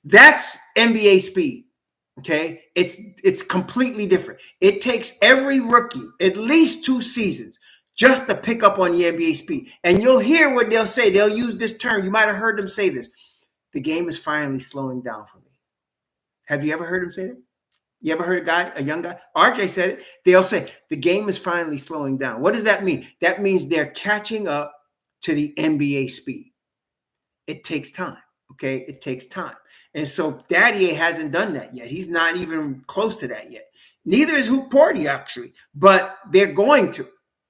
that's NBA speed. Okay, it's completely different. It takes every rookie at least 2 seasons just to pick up on the NBA speed. And you'll hear what they'll say. They'll use this term. You might have heard them say this. The game is finally slowing down for me. Have you ever heard them say that? You ever heard a young guy? RJ said it. They'll say the game is finally slowing down. What does that mean? That means they're catching up to the NBA speed. It takes time. Okay, it takes time. And so Daddy hasn't done that yet. He's not even close to that yet. Neither is Hoop Porty, actually, but they're going to.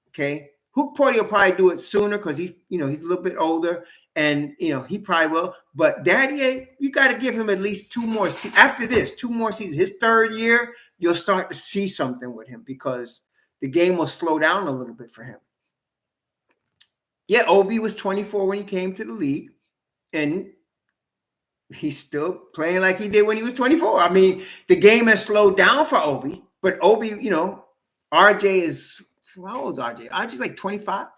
Okay, Hoop Porty will probably do it sooner because he's a little bit older, and he probably will. But Daddy, you got to give him at least 2 more after this, 2 more seasons. His 3rd year, you'll start to see something with him because the game will slow down a little bit for him. Yeah, Obi was 24 when he came to the league, and he's still playing like he did when he was 24. I mean, the game has slowed down for Obi, but Obi, RJ is, how old is RJ? RJ's like 25.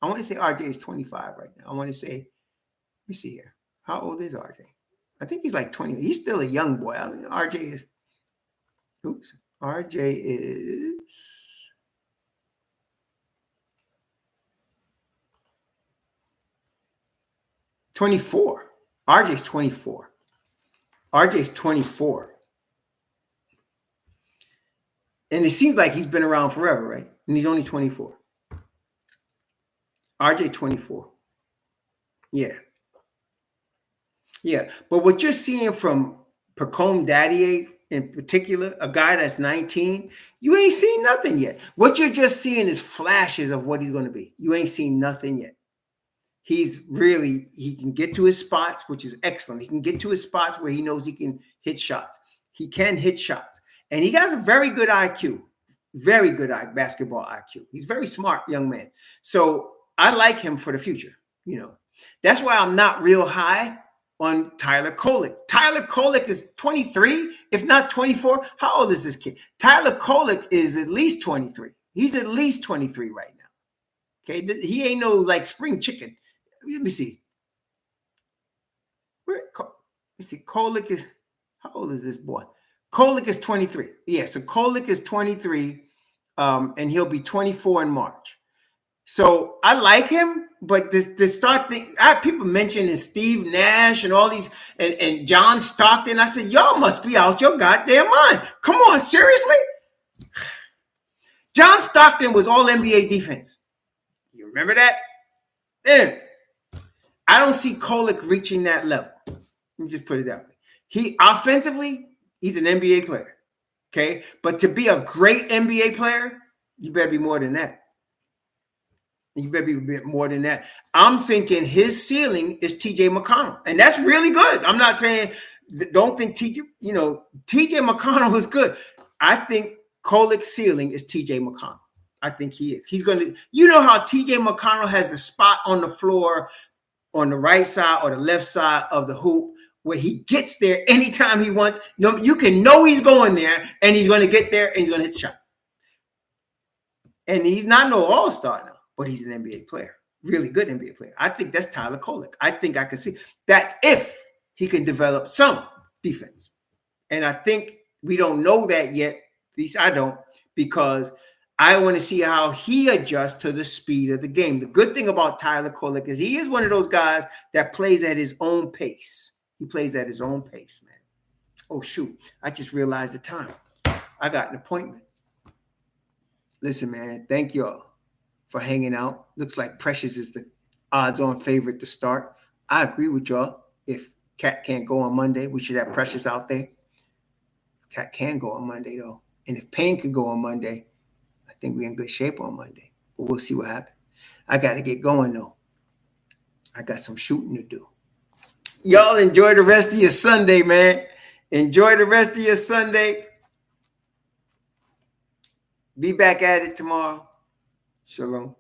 I want to say RJ is 25 right now. I want to say, let me see here. How old is RJ? I think he's like 20. He's still a young boy. I mean, RJ is 24. RJ's 24. RJ's 24. And it seems like he's been around forever, right? And he's only 24. RJ 24. Yeah. Yeah. But what you're seeing from Pacome Daddy in particular, a guy that's 19, you ain't seen nothing yet. What you're just seeing is flashes of what he's going to be. You ain't seen nothing yet. He can get to his spots, which is excellent. He can get to his spots where he knows he can hit shots. He can hit shots. And he got a very good IQ, very good basketball IQ. He's a very smart young man. So I like him for the future. That's why I'm not real high on Tyler Kolek. Tyler Kolek is 23, if not 24. How old is this kid? Tyler Kolek is at least 23. He's at least 23 right now. Okay, he ain't no like spring chicken. Let me see. Kolek is, how old is this boy? Kolek is 23. Yeah, so Kolek is 23. and he'll be 24 in March. So I like him, but the start thing, people mentioning Steve Nash and all these, and John Stockton. I said, y'all must be out your goddamn mind. Come on, seriously? John Stockton was all NBA defense. You remember that? Then I don't see Kolek reaching that level. Let me just put it that way. He offensively, he's an NBA player. Okay. But to be a great NBA player, you better be more than that. You better be a bit more than that. I'm thinking his ceiling is TJ McConnell. And that's really good. I'm not saying don't think TJ McConnell is good. I think Kolek's ceiling is TJ McConnell. I think he is. He's going to, you know how TJ McConnell has the spot on the floor on the right side or the left side of the hoop where he gets there anytime he wants. You can know he's going there and he's going to get there and he's going to hit the shot. And he's not no all-star now, but he's an NBA player. Really good NBA player. I think that's Tyler Kolek. I think I can see. That's if he can develop some defense. And I think we don't know that yet. At least I don't, because I want to see how he adjusts to the speed of the game. The good thing about Tyler Kolek is he is one of those guys that plays at his own pace. He plays at his own pace, man. Oh, shoot. I just realized the time. I got an appointment. Listen, man, thank y'all for hanging out. Looks like Precious is the odds-on favorite to start. I agree with y'all. If Cat can't go on Monday, we should have Precious out there. Cat can go on Monday, though. And if Payne can go on Monday, I think we're in good shape on Monday. But we'll see what happens. I got to get going, though. I got some shooting to do. Y'all enjoy the rest of your Sunday, man. Enjoy the rest of your Sunday. Be back at it tomorrow. Shalom.